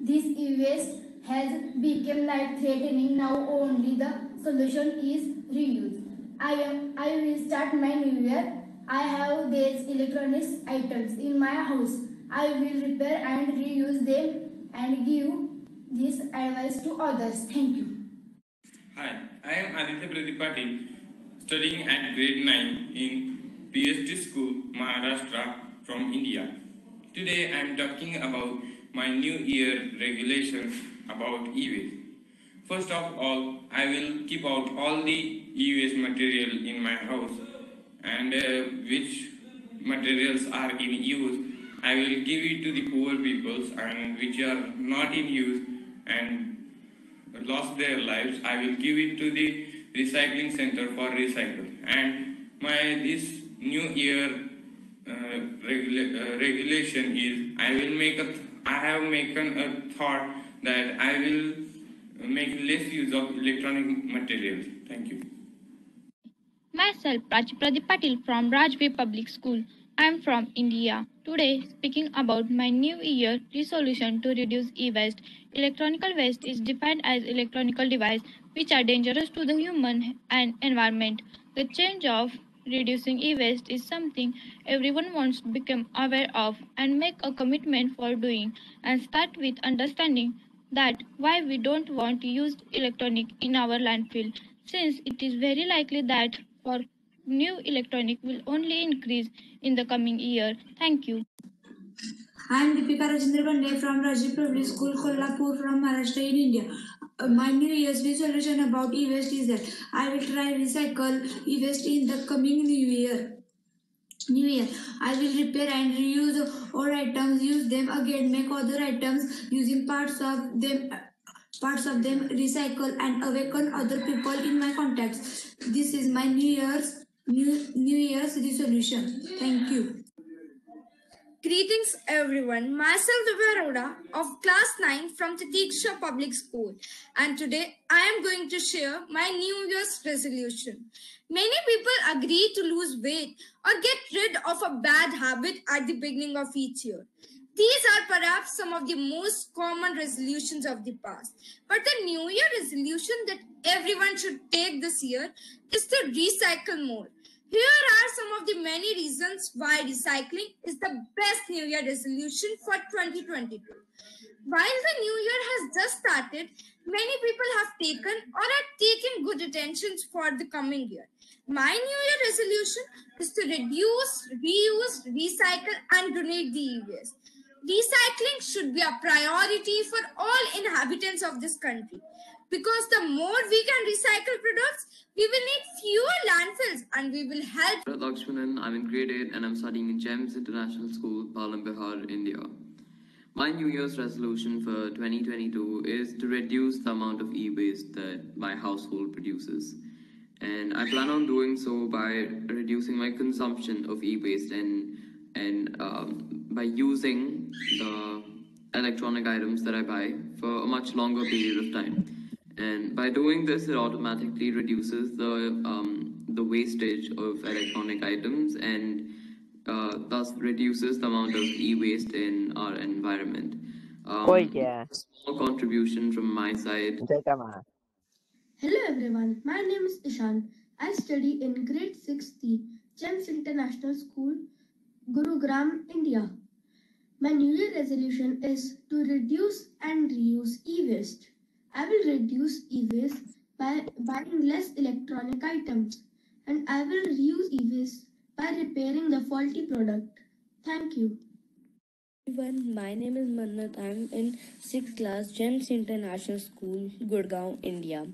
This e-waste has become life-threatening. Now only the solution is reuse. I will start my new year. I have these electronics items in my house. I will repair and reuse them and give this advice to others. Thank you. Hi, I am Aditya Pradipati, studying at grade 9 in PST School, Maharashtra from India. Today I am talking about my New Year regulations about e-waste. First of all, I will keep out all the e-waste material in my house, and which materials are in use, I will give it to the poor peoples, and which are not in use and lost their lives, I will give it to the recycling center for recycle. And my this new year regulation is I have making a thought that I will make less use of electronic materials. Thank you. Myself, Prachi Patil from Rajvi Public School. I am from India. Today, speaking about my New Year resolution to reduce e-waste. Electronic waste is defined as electronic devices which are dangerous to the human and environment. The change of reducing e-waste is something everyone wants to become aware of and make a commitment for doing, and start with understanding that why we don't want to use electronic in our landfill, since it is very likely that for new electronic will only increase in the coming year. Thank you. I am Deepika Rajendra Pandey from Rajiv Public School, Kolhapur from Maharashtra in India. My New Year's resolution about e-waste is that I will try recycle e-waste in the coming New Year. I will repair and reuse old items, use them again, make other items using parts of them, recycle and awaken other people in my contacts. This is my New Year's resolution. Thank you. Greetings everyone, myself Divya of class 9 from Titiksha Public School, and today I am going to share my New Year's resolution. Many people agree to lose weight or get rid of a bad habit at the beginning of each year. These are perhaps some of the most common resolutions of the past. But the New Year resolution that everyone should take this year is to recycle more. Here are some of the many reasons why recycling is the best New Year resolution for 2022. While the new year has just started, many people have taken or are taking good intentions for the coming year. My New Year resolution is to reduce, reuse, recycle and donate the e-waste. Recycling should be a priority for all inhabitants of this country. Because the more we can recycle products, we will need fewer landfills and we will help. Lakshmanan, I'm in grade 8 and I'm studying in GEMS International School, Palam, Bihar, India. My New Year's resolution for 2022 is to reduce the amount of e-waste that my household produces. And I plan on doing so by reducing my consumption of e-waste and by using the electronic items that I buy for a much longer period of time. And by doing this, it automatically reduces the wastage of electronic items and thus reduces the amount of e-waste in our environment. Small contribution from my side. Hello everyone, my name is Ishan. I study in grade 6C, GEMS International School, Gurugram, India. My New Year resolution is to reduce and reuse e-waste. I will reduce e-waste by buying less electronic items, and I will reuse e-waste by repairing the faulty product. Thank you. Everyone, my name is Mannat. I'm in 6th class, GEMS International School, Gurgaon, India.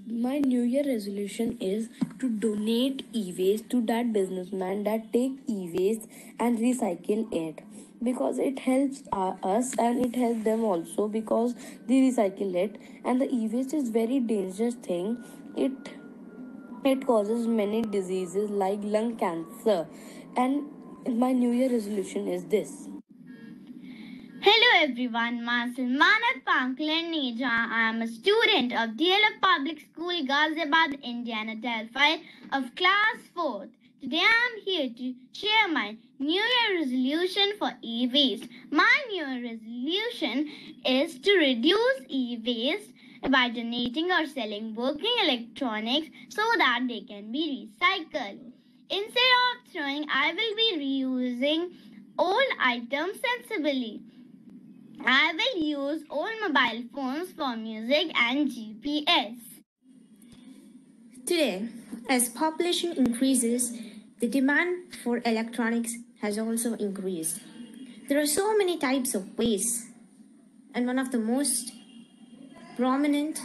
My New Year resolution is to donate e-waste to that businessman that take e-waste and recycle it, because it helps us and it helps them also, because they recycle it, and the e-waste is very dangerous thing. It causes many diseases like lung cancer, and my New Year resolution is this. Hello everyone, myself Manat Panklan Neja. I am a student of DLF Public School, Ghaziabad, Indiana, Delphi of class 4th. Today I am here to share my New Year resolution for e-waste. My New Year resolution is to reduce e-waste by donating or selling working electronics so that they can be recycled. Instead of throwing, I will be reusing old items sensibly. I will use old mobile phones for music and GPS. Today, as population increases, the demand for electronics has also increased. There are so many types of waste, and one of the most prominent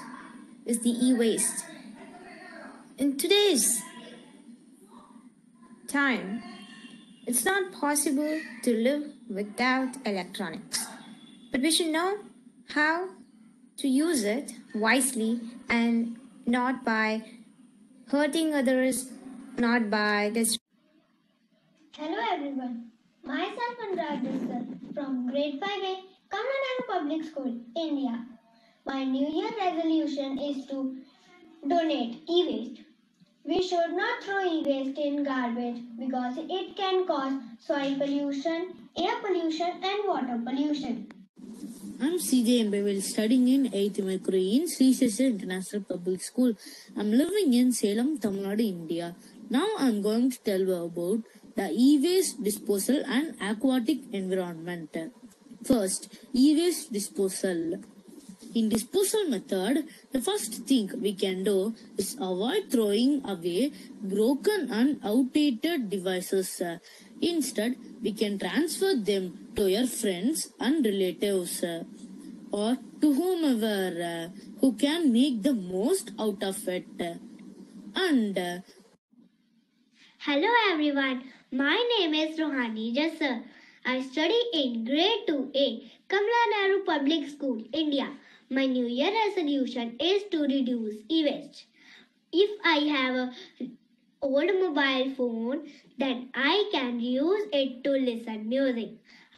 is the e-waste. In today's time, it's not possible to live without electronics, but we should know how to use it wisely and not by hurting others, not by this. Hello everyone, myself Anurag Daskar from grade 5A, Kamla Public School, India. My New Year resolution is to donate e-waste. We should not throw e-waste in garbage because it can cause soil pollution, air pollution and water pollution. I'm CJ Mbevil, studying in 8th Mercury in Sri Sesha International Public School. I'm living in Salem, Tamil Nadu, India. Now I'm going to tell you about the e-waste disposal and aquatic environment. First, e-waste disposal. In disposal method, the first thing we can do is avoid throwing away broken and outdated devices. Instead, we can transfer them to your friends and relatives or to whomever who can make the most out of it. And Hello everyone, my name is Rohani Jassar. I study in grade 2A, Kamla Nehru Public School, India. My New Year resolution is to reduce e-waste. If I have an old mobile phone, then I can use it to listen music.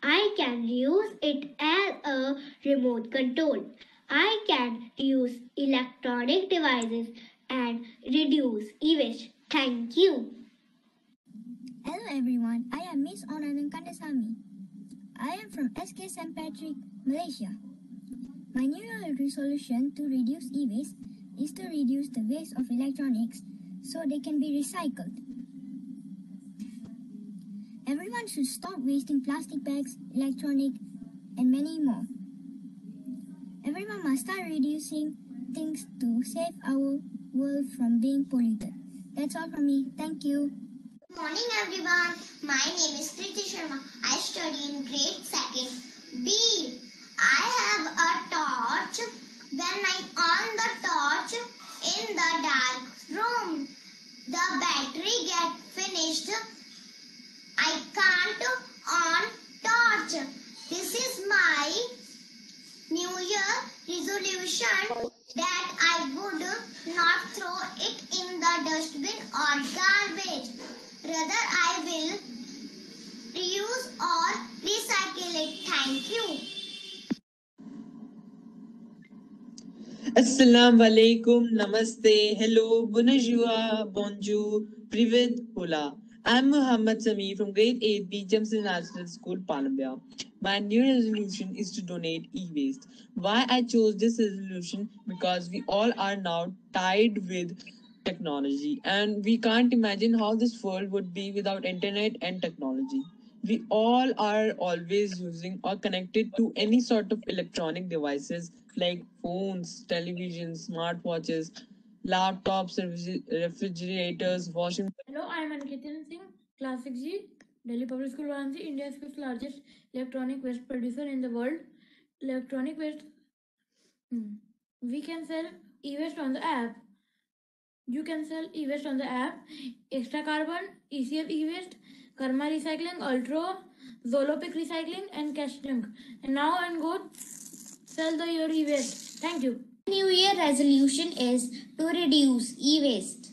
I can use it as a remote control. I can use electronic devices and reduce e-waste. Thank you. Hello everyone, I am Miss Onanan Kandasamy. I am from SK St. Patrick, Malaysia. My New Year resolution to reduce e-waste is to reduce the waste of electronics so they can be recycled. Everyone should stop wasting plastic bags, electronic, and many more. Everyone must start reducing things to save our world from being polluted. That's all from me. Thank you. Good morning everyone. My name is Kriti Sharma. I study in grade 2nd B. I have a torch. When I on the torch in the dark room, the battery get finished. I can't on torch. This is my New Year resolution that I would not throw it in the dustbin or garbage. Rather, I will reuse or recycle it. Thank you. Assalamu alaikum, namaste, hello, bonjour, bonjour, privet, hola. I'm Muhammad Sami from grade 8B Jamsil National School, Palambia. My new resolution is to donate e-waste. Why I chose this resolution? Because we all are now tied with technology and we can't imagine how this world would be without internet and technology. We all are always using or connected to any sort of electronic devices like phones, televisions, smartwatches, laptops, refrigerators, washing. Hello, I am Anketan Singh, Class 6G, Delhi Public School, Varanasi, India's fifth largest electronic waste producer in the world. Electronic waste, we can sell e-waste on the app. You can sell e-waste on the app. Extra Carbon, ECF e-waste, Karma Recycling, Ultra, Zolopic Recycling, and Cash Junk. And now and go sell your e-waste. Thank you. New Year resolution is to reduce e-waste.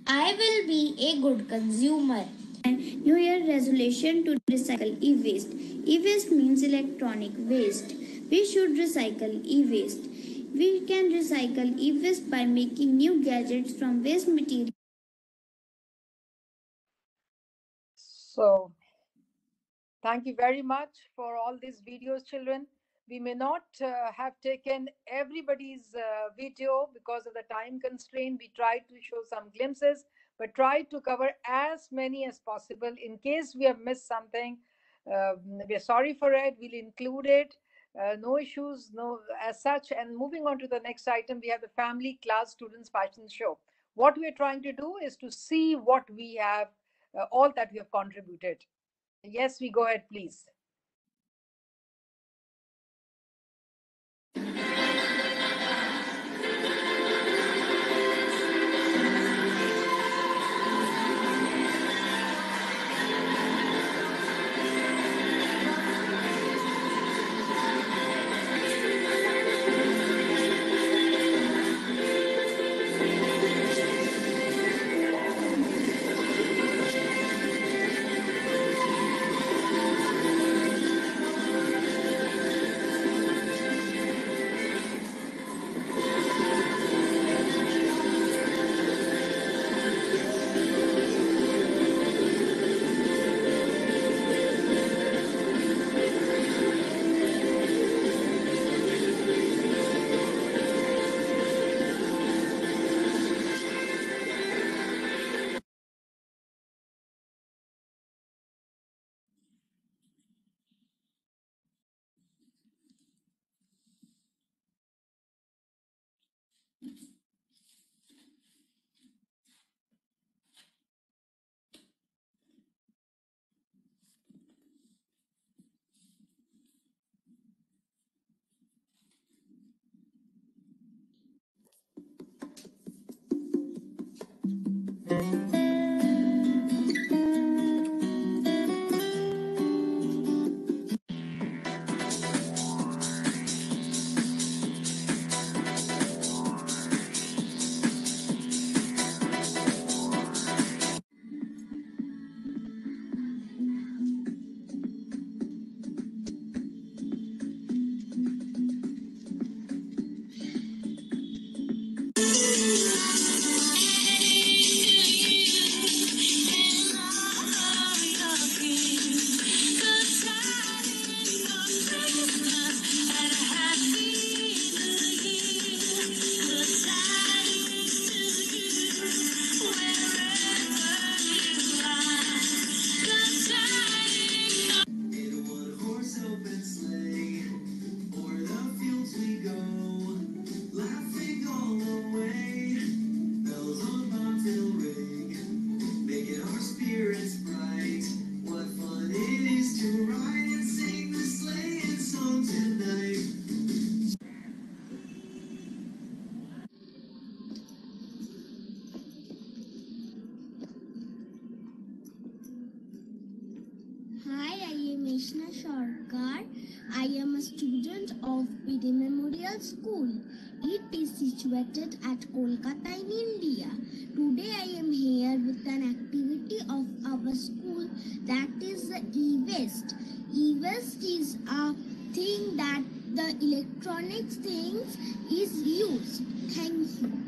I will be a good consumer. New Year resolution to recycle e-waste. E-waste means electronic waste. We should recycle e-waste. We can recycle e-waste by making new gadgets from waste material. So, thank you very much for all these videos, children. We may not have taken everybody's video because of the time constraint. We tried to show some glimpses, but tried to cover as many as possible. In case we have missed something, we're sorry for it. We'll include it. No issues, no as such. And moving on to the next item, we have the family class students fashion show. What we're trying to do is to see what we have, all that we have contributed. Yes, we go ahead, please. Memorial School. It is situated at Kolkata in India. Today I am here with an activity of our school, that is the e-waste. E-waste is a thing that the electronics things is used. Thank you.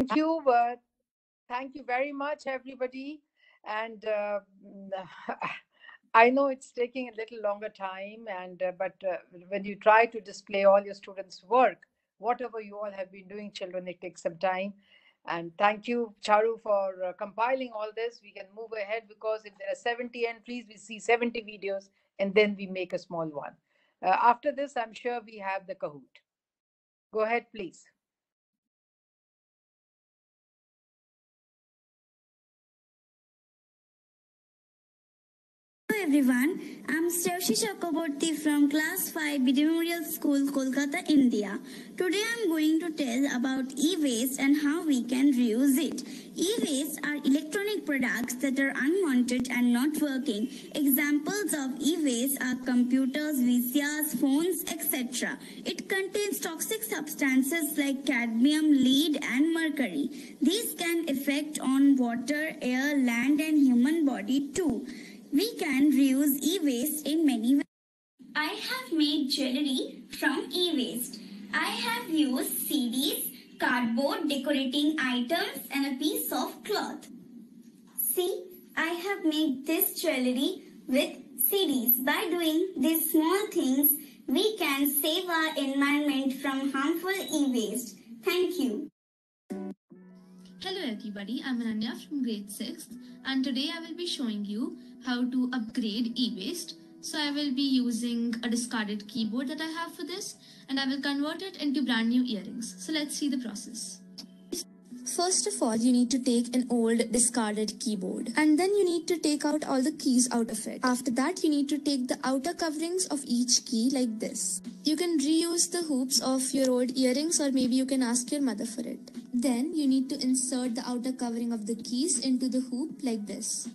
Thank you. Thank you very much, everybody. And I know it's taking a little longer time, but when you try to display all your students' work, whatever you all have been doing, children, it takes some time. And thank you, Charu, for compiling all this. We can move ahead because if there are 70 entries, we see 70 videos, and then we make a small one. After this, I'm sure we have the Kahoot. Go ahead, please. Hello everyone, I'm Stevshi Chakraborty from Class 5 BD Memorial School, Kolkata, India. Today I'm going to tell about e-waste and how we can reuse it. E-waste are electronic products that are unwanted and not working. Examples of e-waste are computers, VCRs, phones, etc. It contains toxic substances like cadmium, lead and mercury. These can affect on water, air, land and human body too. We can reuse e-waste in many ways. I have made jewelry from e-waste. I have used CDs, cardboard, decorating items and a piece of cloth. See, I have made this jewelry with CDs. By doing these small things, we can save our environment from harmful e-waste. Thank you. Hello everybody, I'm Ananya from grade 6th and today I will be showing you how to upgrade e-waste. So I will be using a discarded keyboard that I have for this and I will convert it into brand new earrings. So let's see the process. First of all, you need to take an old discarded keyboard and then you need to take out all the keys out of it. After that, you need to take the outer coverings of each key like this. You can reuse the hoops of your old earrings or maybe you can ask your mother for it. Then you need to insert the outer covering of the keys into the hoop like this.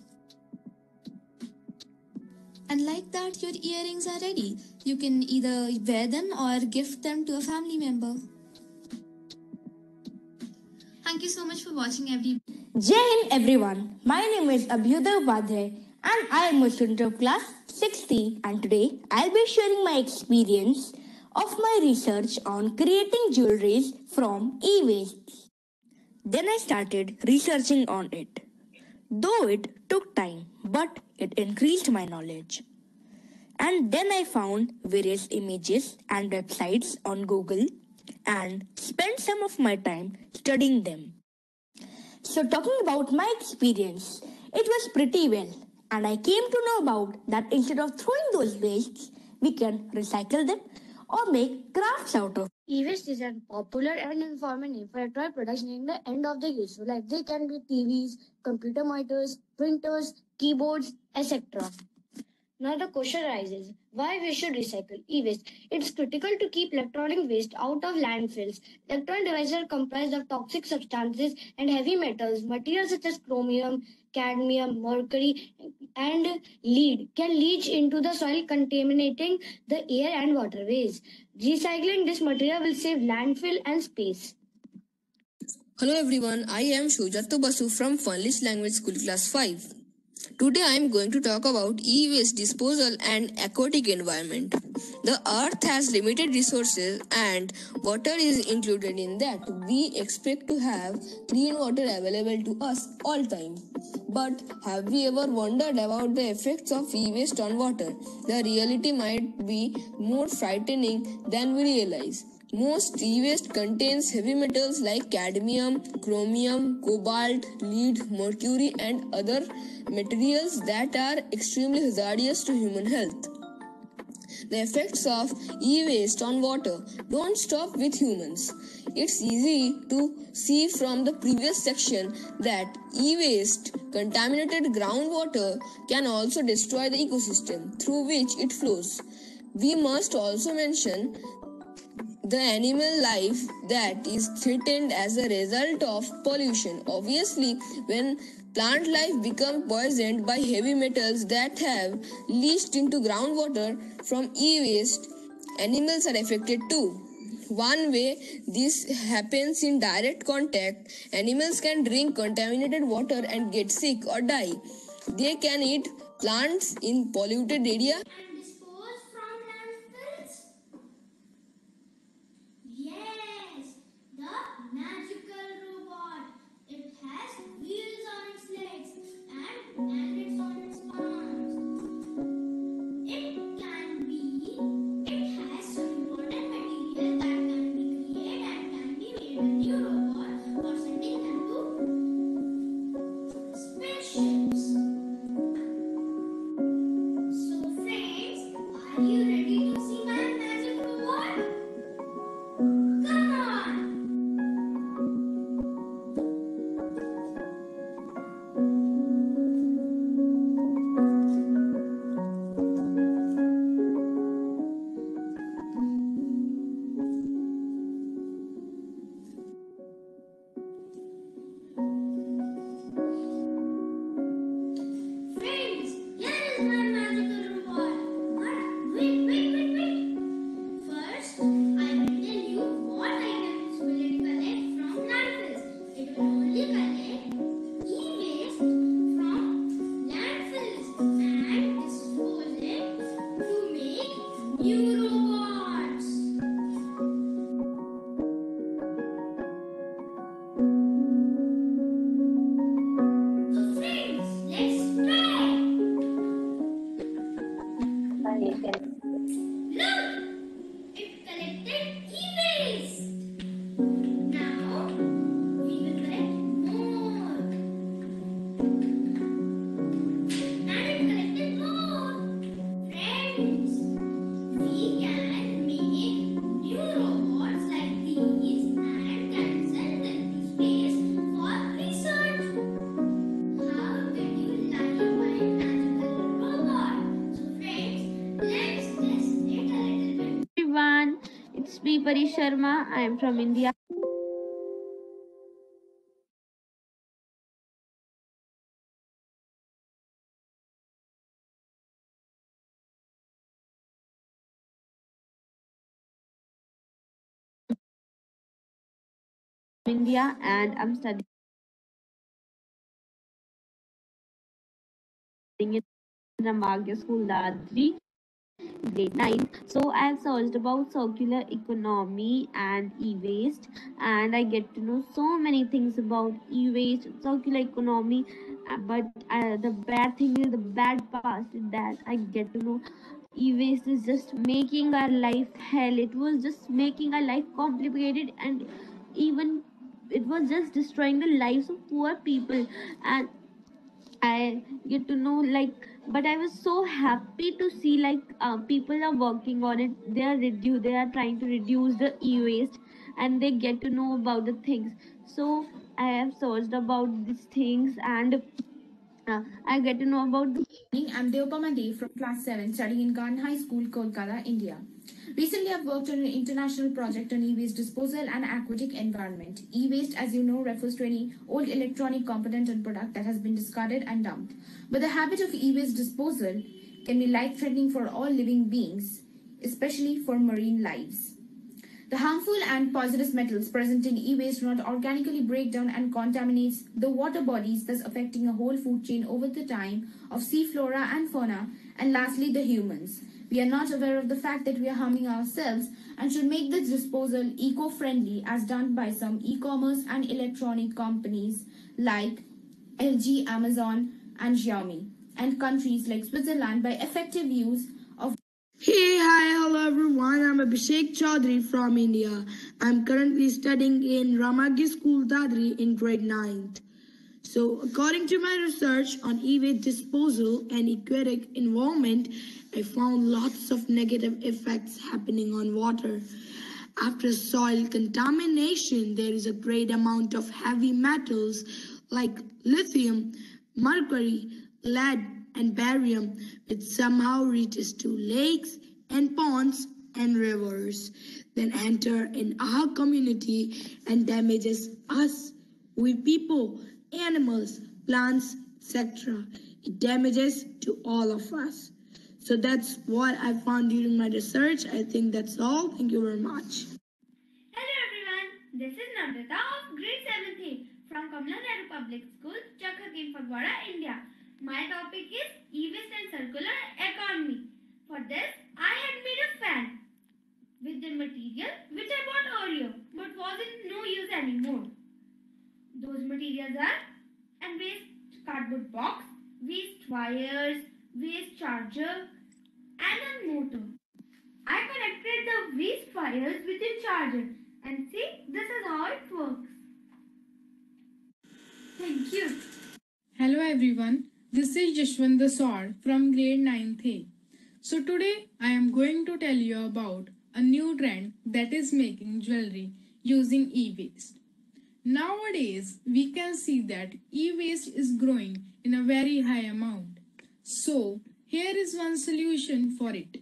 And like that, your earrings are ready. You can either wear them or gift them to a family member. Thank you so much for watching everyone. Jai Hind everyone. My name is Abhyuday Upadhyay and I am a student of class 60 and today I'll be sharing my experience of my research on creating jewelries from e-waste. Then I started researching on it. Though it took time, but it increased my knowledge. And then I found various images and websites on Google and spent some of my time studying them. So talking about my experience, it was pretty well. And I came to know about that instead of throwing those wastes, we can recycle them or make crafts out of. E-waste is a popular and informative electronic products near the end of the useful life. They can be TVs, computer monitors, printers, keyboards, etc. Now the question arises, why we should recycle e-waste? It's critical to keep electronic waste out of landfills. Electronic devices are comprised of toxic substances and heavy metals. Materials such as chromium, cadmium, mercury, and lead can leach into the soil, contaminating the air and waterways. Recycling this material will save landfill and space. Hello everyone, I am Shujato Basu from Funlish Language School Class 5. Today I am going to talk about e-waste disposal and aquatic environment. The earth has limited resources and water is included in that. We expect to have clean water available to us all time. But have we ever wondered about the effects of e-waste on water? The reality might be more frightening than we realize. Most e-waste contains heavy metals like cadmium, chromium, cobalt, lead, mercury and other materials that are extremely hazardous to human health. The effects of e-waste on water don't stop with humans. It's easy to see from the previous section that e-waste contaminated groundwater can also destroy the ecosystem through which it flows. We must also mention the animal life that is threatened as a result of pollution. Obviously, when plant life becomes poisoned by heavy metals that have leached into groundwater from e-waste, animals are affected too. One way this happens in direct contact, animals can drink contaminated water and get sick or die. They can eat plants in polluted area. Yes, the magical robot. Pari Sharma. I am from India. India, and I'm studying in Ramagya School, Dadri, grade 9. So I have searched about circular economy and e-waste, and I get to know so many things about e-waste, circular economy. But the bad thing is, the bad part is that I get to know e-waste is just making our life hell. It was just making our life complicated, and even it was just destroying the lives of poor people. And I get to know, like, but I was so happy to see, like, people are working on it. They are trying to reduce the e-waste, and they get to know about the things. So I have searched about these things, and I get to know about the. I'm Deopama Dev from class 7 studying in Garden High School, Kolkata, India. Recently, I've worked on an international project on e-waste disposal and aquatic environment. E-waste, as you know, refers to any old electronic component and product that has been discarded and dumped. But the habit of e-waste disposal can be life-threatening for all living beings, especially for marine lives. The harmful and poisonous metals present in e-waste do not organically break down and contaminates the water bodies, thus affecting a whole food chain over the time of sea flora and fauna, and lastly the humans. We are not aware of the fact that we are harming ourselves and should make this disposal eco-friendly as done by some e-commerce and electronic companies like LG, Amazon, and Xiaomi, and countries like Switzerland by effective use of. Hey, hi, hello everyone. I'm Abhishek Chaudhary from India. I'm currently studying in Ramagya School, Dadri in grade 9th. So, according to my research on e-waste disposal and aquatic environment, I found lots of negative effects happening on water. After soil contamination, there is a great amount of heavy metals like lithium, mercury, lead, and barium, which somehow reaches to lakes and ponds and rivers, then enter in our community and damages us, we people, animals, plants, etc. It damages to all of us. So that's what I found during my research. I think that's all. Thank you very much. Hello everyone, this is Nandita of grade 7th from Kamla Nehru Public School, Chakhakim, Fagwara, India. My topic is e-waste and circular economy. For this, I had made a fan with the material which I bought earlier but was in no use anymore. Those materials are a waste cardboard box, waste wires, waste charger, and a motor. I connected the waste wires with the charger, and see, this is how it works. Thank you. Hello everyone, this is Jashwant Dasar from grade 9th A. So today I am going to tell you about a new trend that is making jewelry using e-waste. Nowadays we can see that e-waste is growing in a very high amount. So here is one solution for it.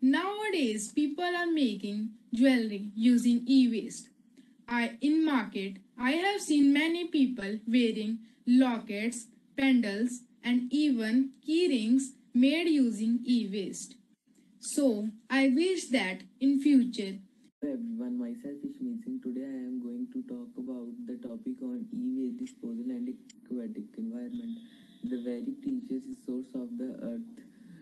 Nowadays people are making jewelry using e-waste. In market, I have seen many people wearing lockets, pendants, and even key rings made using e-waste. So, I wish that in future. Hello everyone, myself is Singh. Today I am going to talk about the topic on e-waste disposal and aquatic environment. The very precious source of the earth,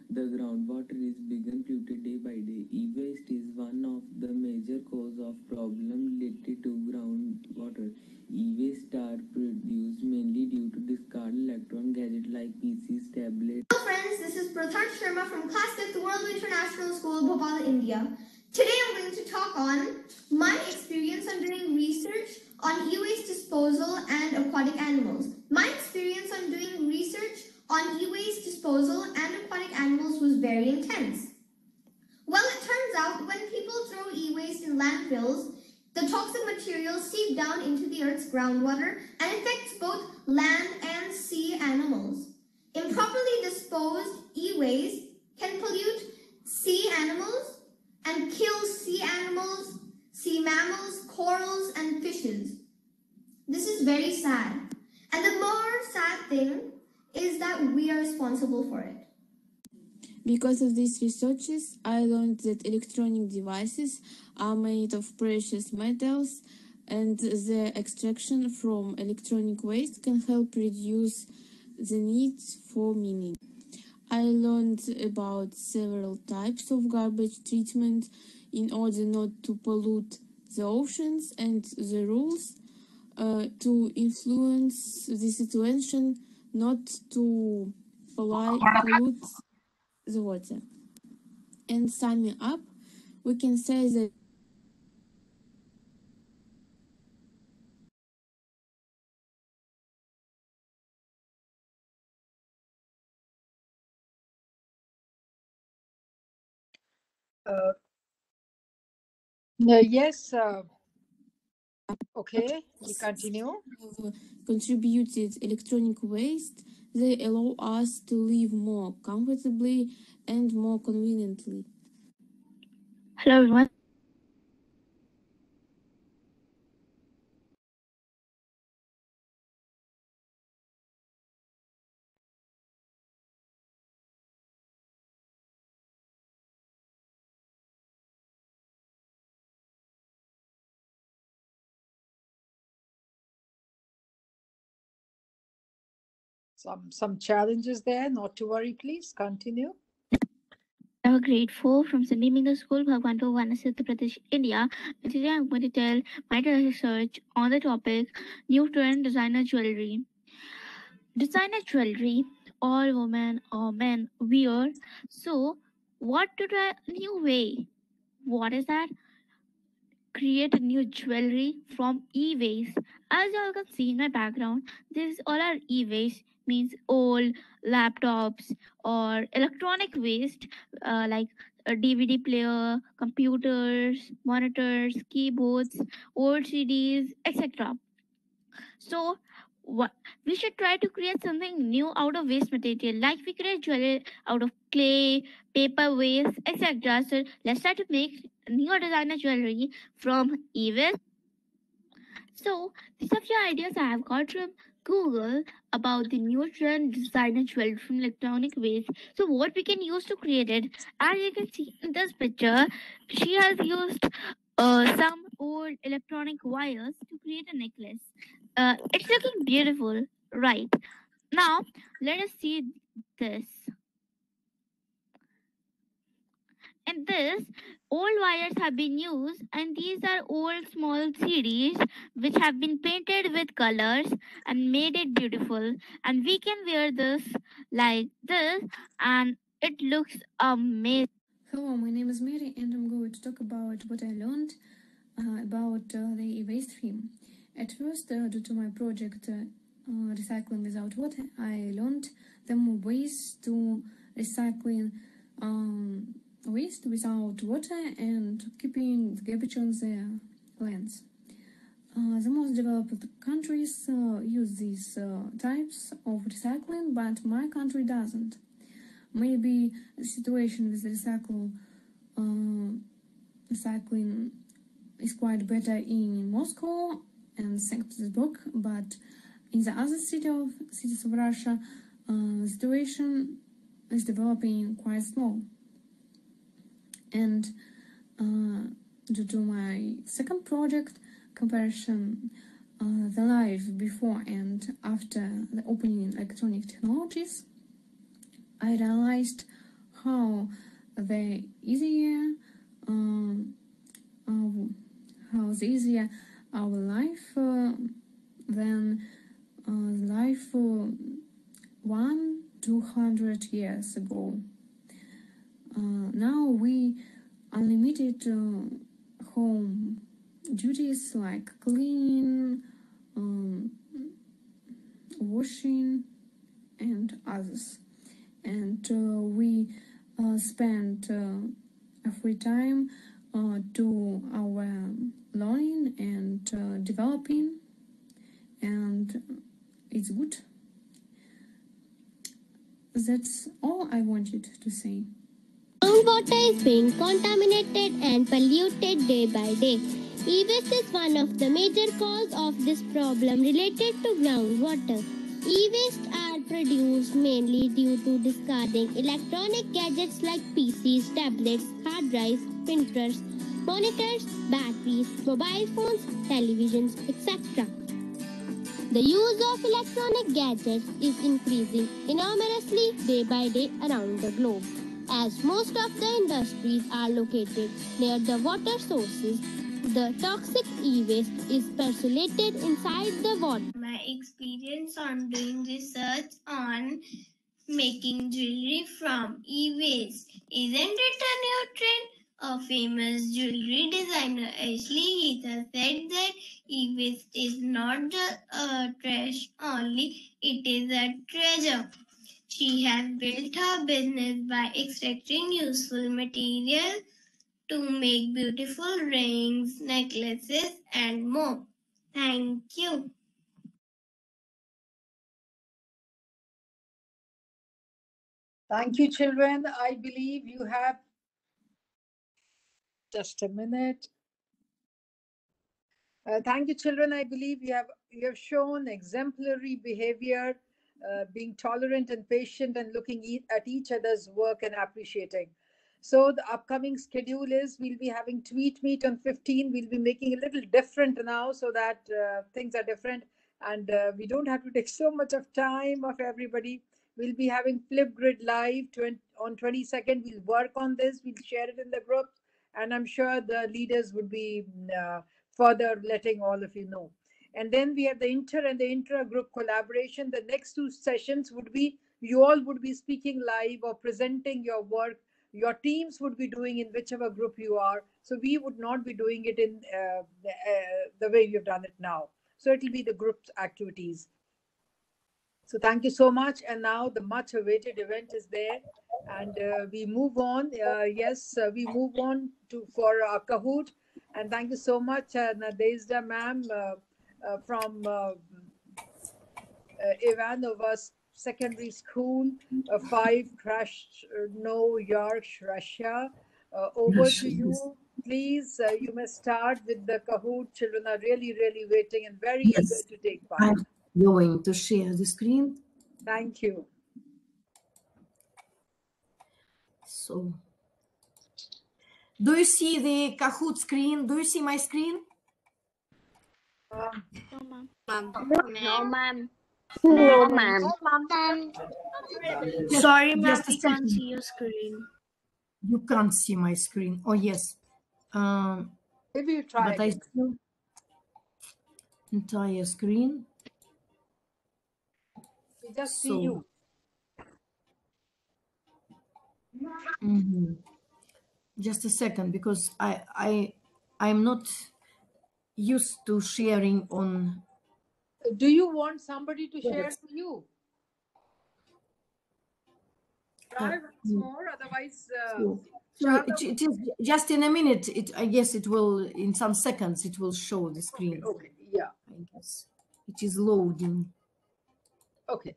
the groundwater is being polluted day by day. E-waste is one of the major cause of problem related to groundwater. E-waste are produced mainly due to discarded electron gadgets like PCs, tablets. Hello friends, this is Prathan Sharma from Class 5th World International School, Bhopal, India. Today I'm going to talk on my experience on doing research on e-waste disposal and aquatic animals. My experience on doing research on e-waste disposal and aquatic animals was very intense. Well, it turns out when people throw e-waste in landfills, the toxic materials seep down into the Earth's groundwater and affects both land and sea animals. Improperly disposed e-waste can pollute sea animals and kill sea animals, is that we are responsible for it. Because of these researches, I learned that electronic devices are made of precious metals, and the extraction from electronic waste can help reduce the need for mining. I learned about several types of garbage treatment in order not to pollute the oceans, and the rules to influence the situation not to pollute the water. And summing up, we can say that Yes. Okay, we continue. have contributed electronic waste, they allow us to live more comfortably and more conveniently. Hello everyone. Some challenges there. Not to worry, please continue. I'm a grade 4 from Sydney Middle School, Bhagwanpur, Varanasi, Uttar Pradesh, India. And today I'm going to tell my research on the topic new trend designer jewelry. Designer jewelry, all women or men wear. So, what to try a new way? What is that? Create a new jewelry from e-waste. As you all can see in my background, this is all our e-waste, means old laptops or electronic waste like a DVD player, computers, monitors, keyboards, old CDs, etc. So what we should try to create something new out of waste material, like we create jewelry out of clay, paper waste, etc. So let's try to make new designer jewelry from e-waste. So these are few ideas I have got from Google about the new trend designer jewelry from electronic waste. So what we can use to create it, as you can see in this picture, she has used some old electronic wires to create a necklace. It's looking beautiful, right? Now let us see this. In this, old wires have been used, and these are old small CDs which have been painted with colors and made it beautiful. And we can wear this like this, and it looks amazing. Hello, my name is Mary, and I'm going to talk about what I learned about the e-waste theme. At first, due to my project Recycling Without Water, I learned the ways to recycling waste without water and keeping the garbage on the lands. The most developed countries use these types of recycling, but my country doesn't. Maybe the situation with recycling is quite better in Moscow and St. Petersburg, but in the other cities of Russia, the situation is developing quite slow. And due to my second project, comparison the life before and after the opening electronic technologies, I realized how the easier our life than life 200 years ago. Now we unlimited home duties like cleaning, washing, and others. And we spend free time to our learning and developing, and it's good. That's all I wanted to say. Groundwater is being contaminated and polluted day by day. E-waste is one of the major causes of this problem related to groundwater. E-waste are have reduced mainly due to discarding electronic gadgets like PCs, tablets, hard drives, printers, monitors, batteries, mobile phones, televisions, etc. The use of electronic gadgets is increasing enormously day by day around the globe. As most of the industries are located near the water sources, the toxic e-waste is percolated inside the water. My experience on doing research on making jewelry from e-waste. Isn't it a new trend? A famous jewelry designer, Ashley Heath, has said that e-waste is not just a trash only, it is a treasure. She has built her business by extracting useful material to make beautiful rings, necklaces, and more. Thank you. Thank you, children. I believe you have just a minute. Thank you, children. I believe you have shown exemplary behavior, being tolerant and patient, and looking at each other's work and appreciating. So the upcoming schedule is we'll be having tweet meet on 15. We'll be making a little different now so that things are different, and we don't have to take so much of time of everybody. We'll be having Flipgrid live on 22nd. We'll work on this. We'll share it in the groups, and I'm sure the leaders would be further letting all of you know. And then we have the inter and the intra-group collaboration. The next two sessions would be, you all would be speaking live or presenting your work. Your teams would be doing in whichever group you are. So we would not be doing it in the way you've done it now. So it'll be the group activities. So thank you so much. And now the much awaited event is there. And we move on. We move on for our Kahoot. And thank you so much, Nadezda ma'am from Ivanova Secondary School, 5 New York, Russia. Over to you. Please, you may start with the Kahoot. Children are really, really waiting and very eager to take part. I'm going to share the screen. Thank you. So, do you see the Kahoot screen? Do you see my screen? No, ma'am. No, ma'am. No, ma'am. Sorry, ma'am, we can't see your screen. You can't see my screen. Oh, yes. Maybe you try but again. I still entire screen. We just see you. Just a second, because I'm not used to sharing on. Do you want somebody to share for you? Try once more, otherwise. So it is just in a minute. I guess it will, in some seconds, it will show the screen. Okay. Yeah. I guess it is loading. Okay.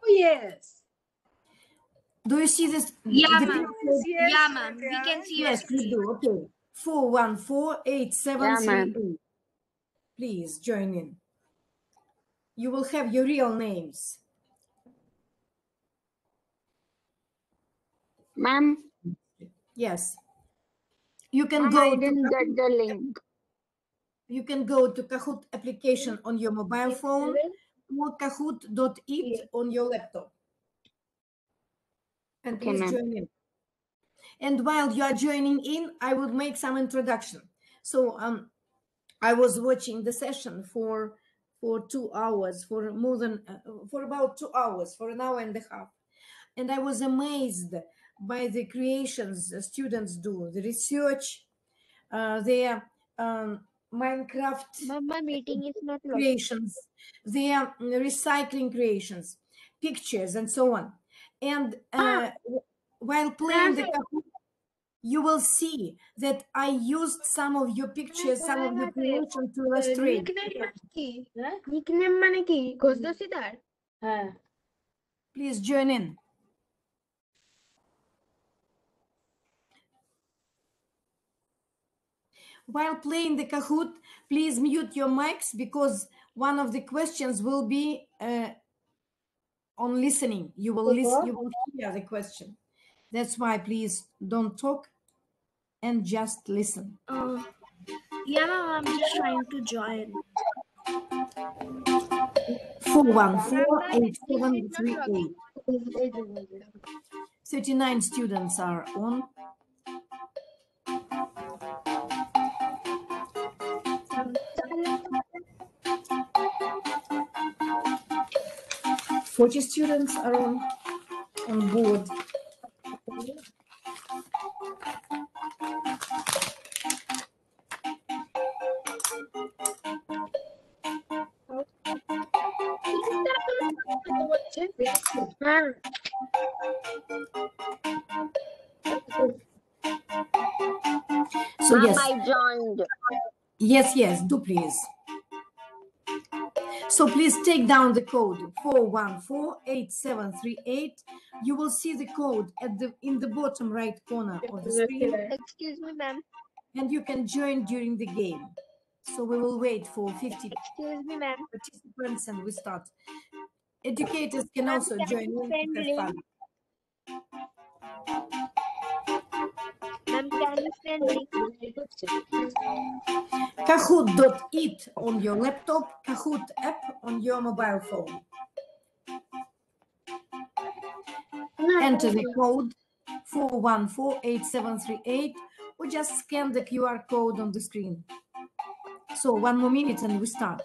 Oh, yes. Do you see this? Yeah, ma'am. Yes, Yeah, ma'am. We can see your Yes, we screen. do. Okay. 4148738. Please join in. You will have your real names. Ma'am. Yes. You can go. I didn't get the link. You can go to Kahoot application on your mobile phone or kahoot.it on your laptop. And Okay, please ma'am. join in. And while you are joining in, I would make some introduction. So I was watching the session for 2 hours, for about 2 hours, for an hour and a half. And I was amazed by the creations the students do, the research, their Minecraft My meeting is not creations, their recycling creations, pictures, and so on. And while playing the Kahoot, you will see that I used some of your pictures, some of your creations to illustrate. Please join in. While playing the Kahoot, please mute your mics because one of the questions will be on listening. You will listen, you will hear the question. That's why please don't talk and just listen. Yeah, ma'am, I'm just trying to join. 414-8738. 39 students are on. Forty students are on board. So yes, I joined. Yes, do please. So please take down the code 414-8738. You will see the code in the bottom right corner of the screen. Excuse me, ma'am. And you can join during the game. So we will wait for 50 Excuse me, ma'am. participants and we start. Educators can also join in to have fun. Ma'am, can you send link? Kahoot.it on your laptop, Kahoot app on your mobile phone. Enter the code 414-8738 or just scan the QR code on the screen. So 1 more minute and we start.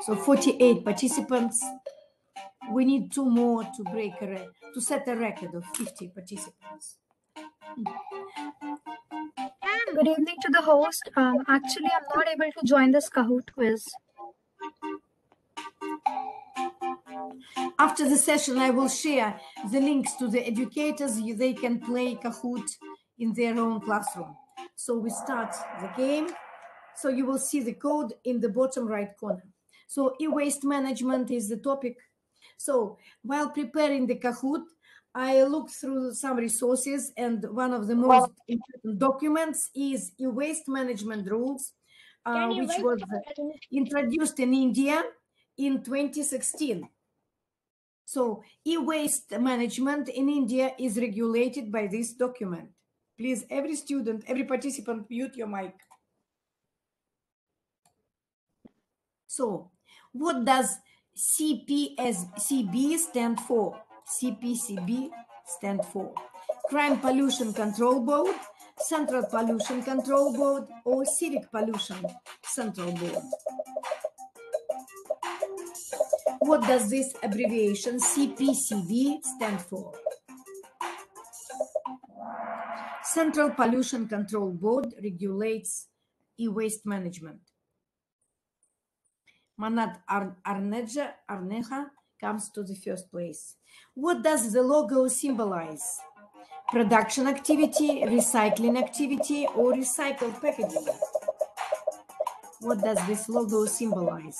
So 48 participants. We need 2 more to break to set a record of 50 participants. Good evening to the host. Actually, I'm not able to join this Kahoot quiz. After the session, I will share the links to the educators. They can play Kahoot in their own classroom. So we start the game. So you will see the code in the bottom right corner. So e-waste management is the topic. So while preparing the Kahoot, I looked through some resources, and one of the most important documents is e-waste management rules, which was introduced in India in 2016. So e-waste management in India is regulated by this document. Please, every student, every participant, mute your mic. So what does CPCB stand for? CPCB stand for Crime Pollution Control Board, Central Pollution Control Board, or Civic Pollution Central Board. What does this abbreviation CPCB stand for? Central Pollution Control Board regulates e-waste management. Manat Arneja comes to the first place. What does the logo symbolize? Production activity, recycling activity, or recycled packaging? What does this logo symbolize?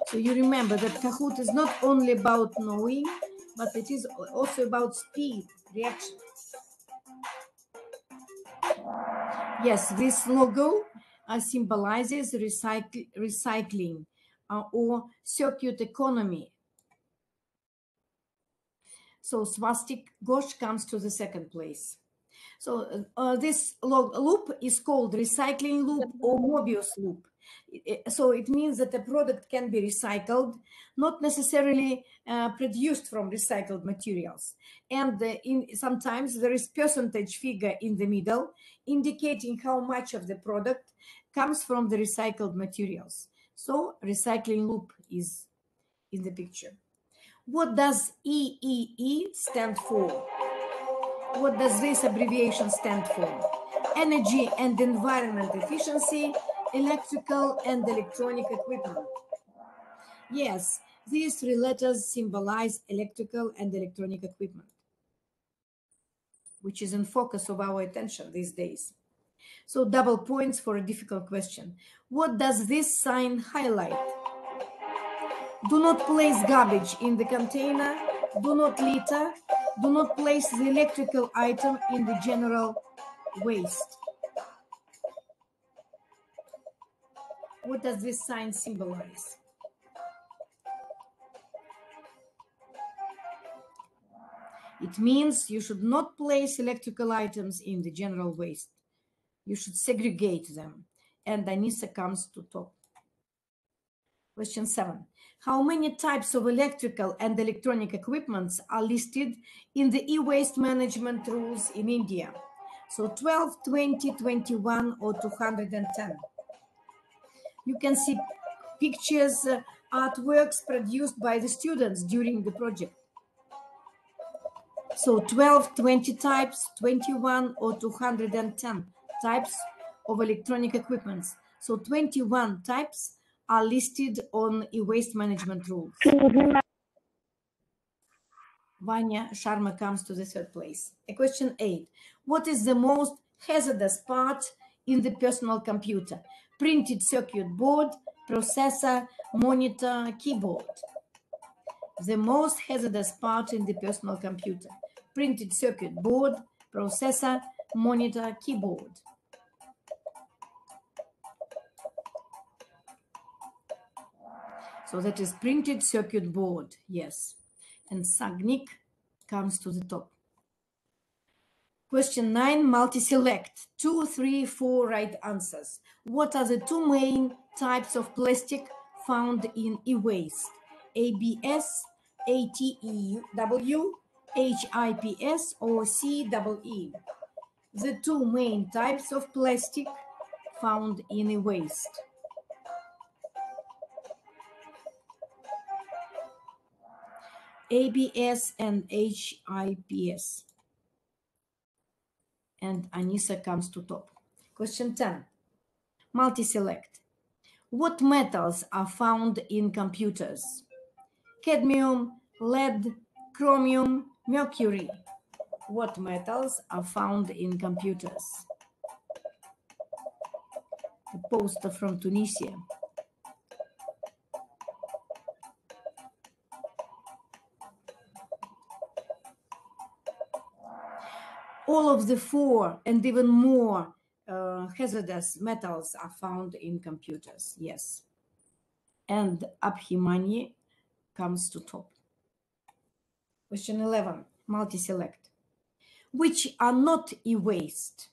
So you remember that Kahoot is not only about knowing, but it is also about speed, reaction. Yes, this logo symbolizes recycling or circular economy. So swastik Gosh comes to the second place. So this loop is called recycling loop or Mobius loop. So it means that a product can be recycled, not necessarily produced from recycled materials. And sometimes there is percentage figure in the middle indicating how much of the product comes from the recycled materials. So recycling loop is in the picture. What does EEE stand for? What does this abbreviation stand for? Energy and environment efficiency, electrical and electronic equipment. Yes, these 3 letters symbolize electrical and electronic equipment, which is in focus of our attention these days. So double points for a difficult question. What does this sign highlight? Do not place garbage in the container. Do not litter. Do not place the electrical item in the general waste. What does this sign symbolize? It means you should not place electrical items in the general waste. You should segregate them. And Anissa comes to top. Question 7. How many types of electrical and electronic equipments are listed in the e-waste management rules in India? So 12, 20, 21, or 210. You can see pictures, artworks produced by the students during the project. So 12, 20 types, 21 or 210 types of electronic equipments. So 21 types are listed on e-waste management rules. Vanya Sharma comes to the third place. Question 8. What is the most hazardous part in the personal computer? Printed circuit board, processor, monitor, keyboard. The most hazardous part in the personal computer. Printed circuit board, processor, monitor, keyboard. So that is printed circuit board, yes. And Sagnik comes to the top. Question 9, multi-select. 2, 3, 4 right answers. What are the two main types of plastic found in e-waste? ABS, ATEW, HIPS, or CEE? The two main types of plastic found in e-waste. ABS and HIPS. And Anissa comes to top. Question 10. Multi-select. What metals are found in computers? Cadmium, lead, chromium, mercury. What metals are found in computers? A poster from Tunisia. All of the four and even more hazardous metals are found in computers, yes. And Abhimani comes to top. Question 11, multi-select. Which are not e-waste?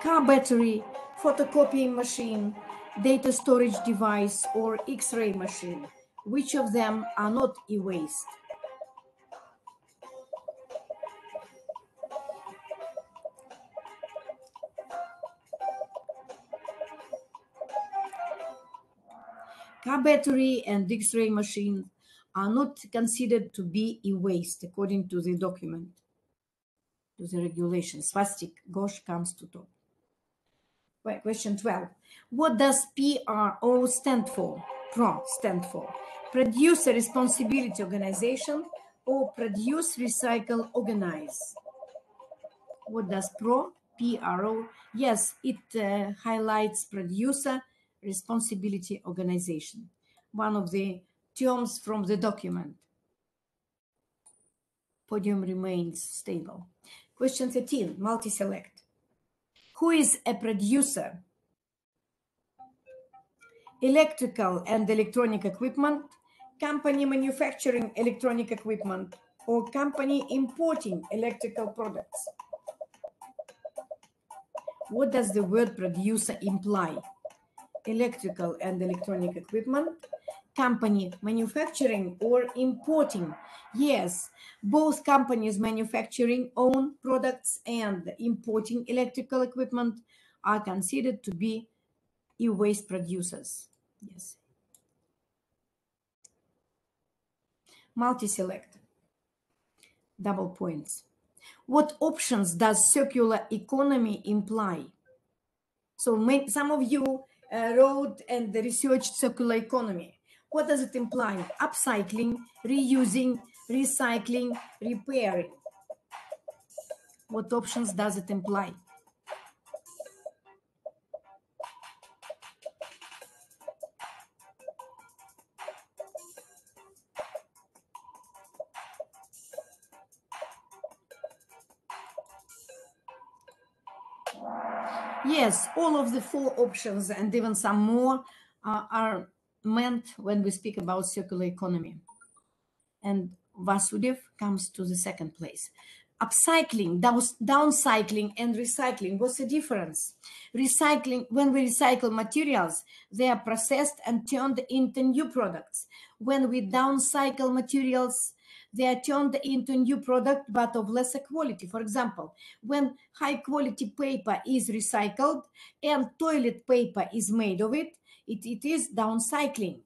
Car battery, photocopying machine, data storage device, or X-ray machine. Which of them are not e-waste? Car battery and X-ray machine are not considered to be e-waste according to the document, to the regulations. Swastik Ghosh comes to top. Right, question 12. What does PRO stand for? PRO stand for Producer Responsibility Organization or Produce, Recycle, Organize. What does PRO? Yes, it highlights Producer Responsibility Organization, one of the terms from the document. Podium remains stable. Question 13, multi-select. Who is a producer? Electrical and electronic equipment, company manufacturing electronic equipment, or company importing electrical products. What does the word producer imply? Electrical and electronic equipment, company manufacturing or importing. Yes, both companies manufacturing own products and importing electrical equipment are considered to be e-waste producers. Yes. Multi-select. Double points. What options does circular economy imply? So some of you wrote and researched circular economy. What does it imply? Upcycling, reusing, recycling, repairing. What options does it imply? Yes, all of the four options and even some more are meant when we speak about circular economy. And Vasudev comes to the second place. Upcycling, downcycling, and recycling. What's the difference? Recycling, when we recycle materials, they are processed and turned into new products. When we downcycle materials, they are turned into new product, but of lesser quality. For example, when high quality paper is recycled and toilet paper is made of it, it is downcycling.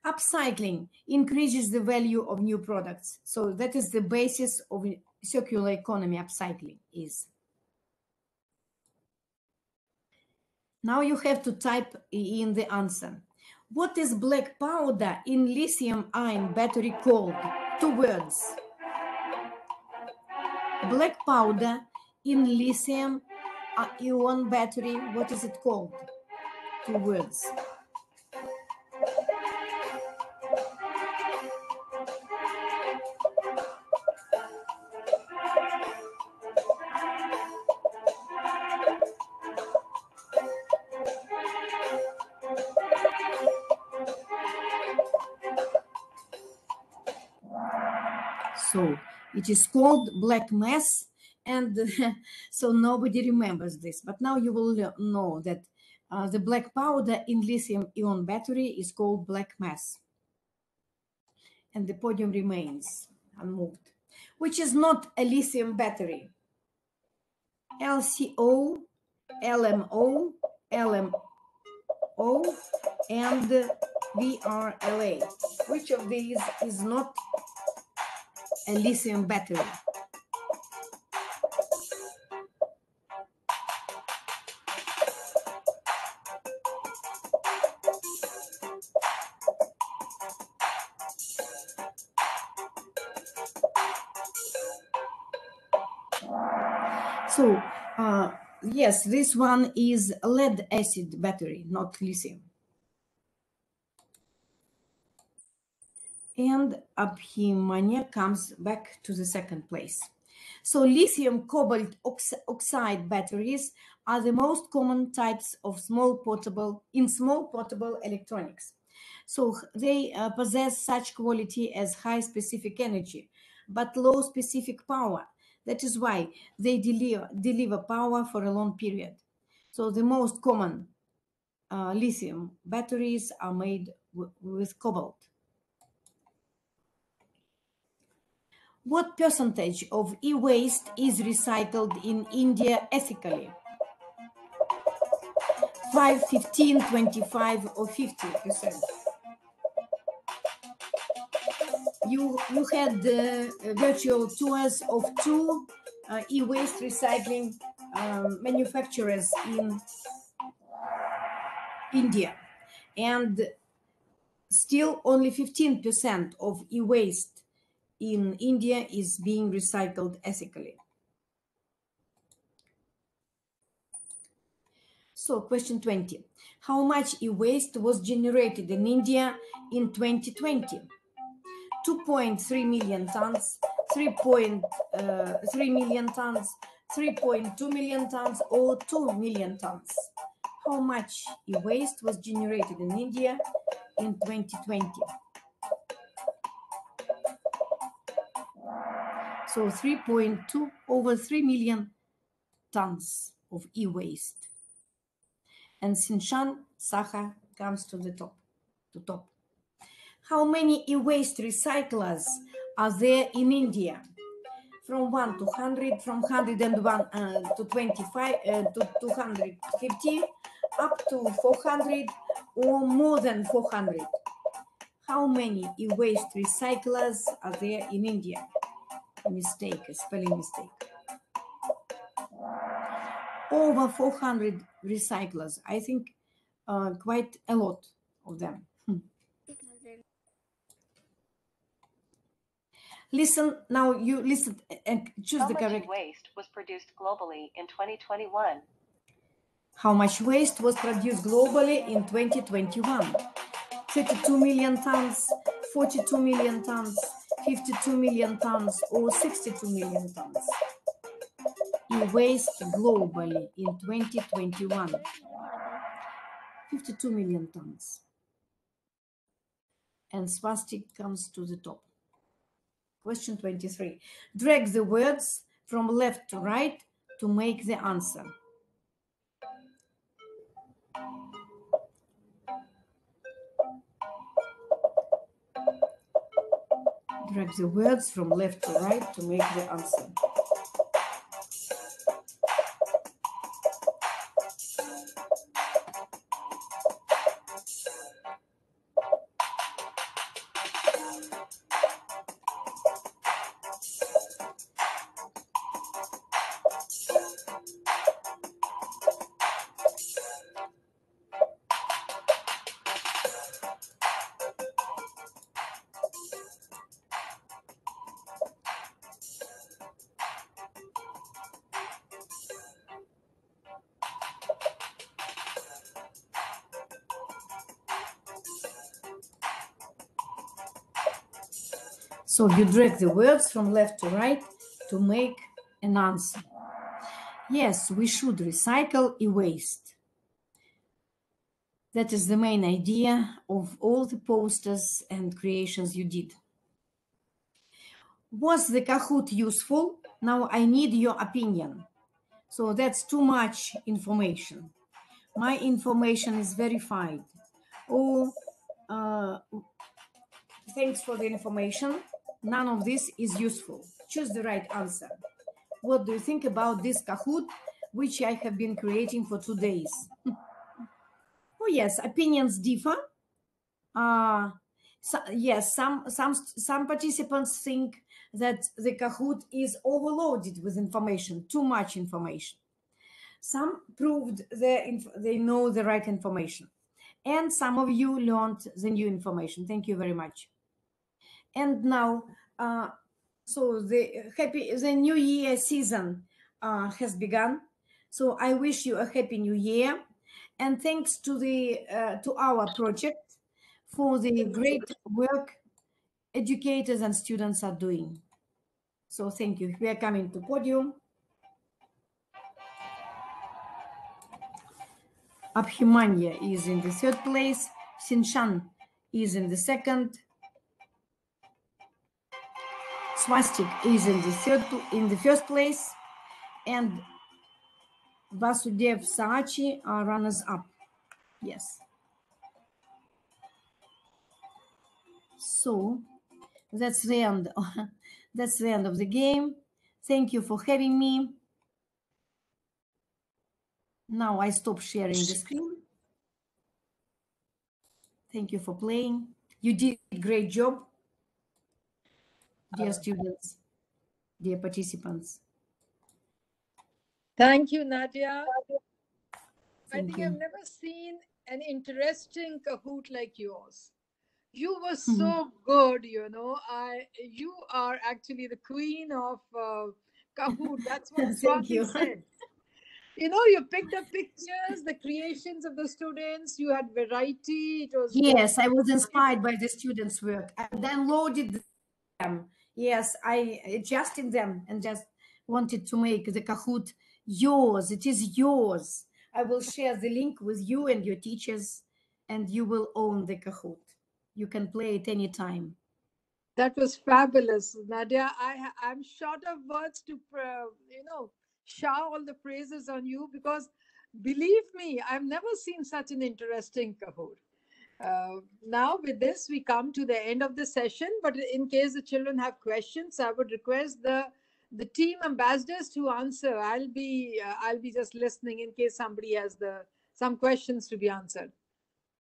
Upcycling increases the value of new products. So that is the basis of circular economy, upcycling is. Now you have to type in the answer. What is black powder in lithium-ion battery called? 2 words. Black powder in lithium-ion battery, what is it called? 2 words. So it is called black mass, and so nobody remembers this. But now you will know that the black powder in lithium-ion battery is called black mass. And the podium remains unmoved, which is not a lithium battery. LCO, LMO, LMO, and VRLA. Which of these is not a lithium battery? So, yes, this one is lead acid battery, not lithium. And Abhimanya comes back to the second place. So lithium cobalt oxide batteries are the most common types of small portable electronics. So they possess such quality as high specific energy, but low specific power. That is why they deliver power for a long period. So the most common lithium batteries are made with cobalt. What percentage of e-waste is recycled in India ethically? 5, 15, 25, or 50%? You had virtual tours of 2 e-waste recycling manufacturers in India, and still only 15% of e-waste in India is being recycled ethically. So question 20. How much e-waste was generated in India in 2020? 2.3 million tons, 3.3 million tons, 3.2 million tons, or 2 million tons? How much e-waste was generated in India in 2020? So 3.2 over 3 million tons of e-waste. And Sinshan Saha comes to the top. How many e-waste recyclers are there in India? From 1 to 100, from 101 to 25 to 250, up to 400, or more than 400. How many e-waste recyclers are there in India? A mistake, a spelling mistake. Over 400 recyclers. I think quite a lot of them. Listen, now you listen and choose the correct. How much waste was produced globally in 2021? How much waste was produced globally in 2021? 32 million tons, 42 million tons, 52 million tons, or 62 million tons? e-waste globally in 2021? 52 million tons. And swastik comes to the top. Question 23. Drag the words from left to right to make the answer. Drag the words from left to right to make the answer. So you drag the words from left to right to make an answer. Yes, we should recycle e-waste. That is the main idea of all the posters and creations you did. Was the Kahoot useful? Now I need your opinion. So that's too much information. My information is verified. Oh, thanks for the information. None of this is useful. Choose the right answer. What do you think about this Kahoot, which I have been creating for 2 days? Oh yes, opinions differ. Yes, some participants think that the Kahoot is overloaded with information, too much information. Some proved they know the right information. And some of you learned the new information. Thank you very much. And now, so the new year season has begun. So I wish you a happy new year. And thanks to our project for the great work educators and students are doing. So thank you. We are coming to podium. Abhimanya is in the third place. Sinshan is in the second. Swastik is in the first place, and Vasudev Sachi are runners up. Yes. So that's the end. That's the end of the game. Thank you for having me. Now I stop sharing the screen. Thank you for playing. You did a great job, dear students, dear participants. Thank you, Nadia. I think you. I've never seen an interesting Kahoot like yours. You were so good, you know. You are actually the queen of Kahoot. That's what Swati said. You know, you picked up pictures, the creations of the students. You had variety. It was yes, I was inspired by the students' work. I downloaded them. Yes, I adjusted them and just wanted to make the Kahoot yours. It is yours. I will share the link with you and your teachers, and you will own the Kahoot. You can play it anytime. That was fabulous, Nadia. I'm short of words to, shower all the praises on you, because believe me, I've never seen such an interesting Kahoot. Now with this, we come to the end of the session, but in case the children have questions, I would request the team ambassadors to answer. I'll be just listening in case somebody has some questions to be answered.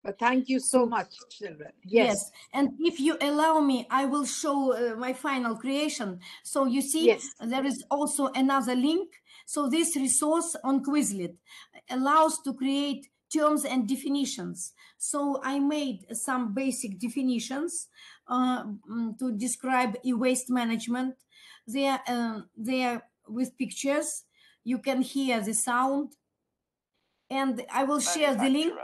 But thank you so much, children. Yes. And if you allow me, I will show my final creation. So you see, there is also another link. So this resource on Quizlet allows to create terms and definitions. So I made some basic definitions to describe e-waste management. They are with pictures. You can hear the sound. And I will share the link.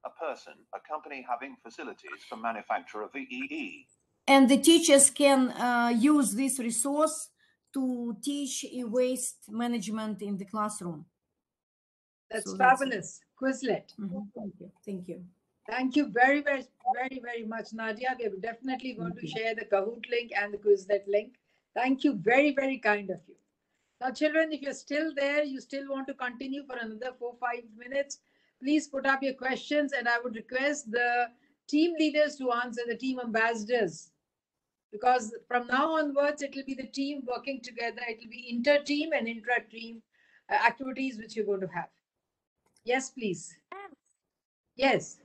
A person, a company having facilities for manufacture of VEE. And the teachers can use this resource to teach e-waste management in the classroom. That's So fabulous. Quizlet. Thank you. Thank you. Thank you very, very, very, very much, Nadia. We are definitely going to share the Kahoot link and the Quizlet link. Thank you. Very, very kind of you. Now, children, if you're still there, you still want to continue for another 4-5 minutes, please put up your questions, and I would request the team leaders to answer, the team ambassadors, because from now onwards, it will be the team working together. It will be inter-team and intra-team activities which you're going to have. Yes, please. Yes.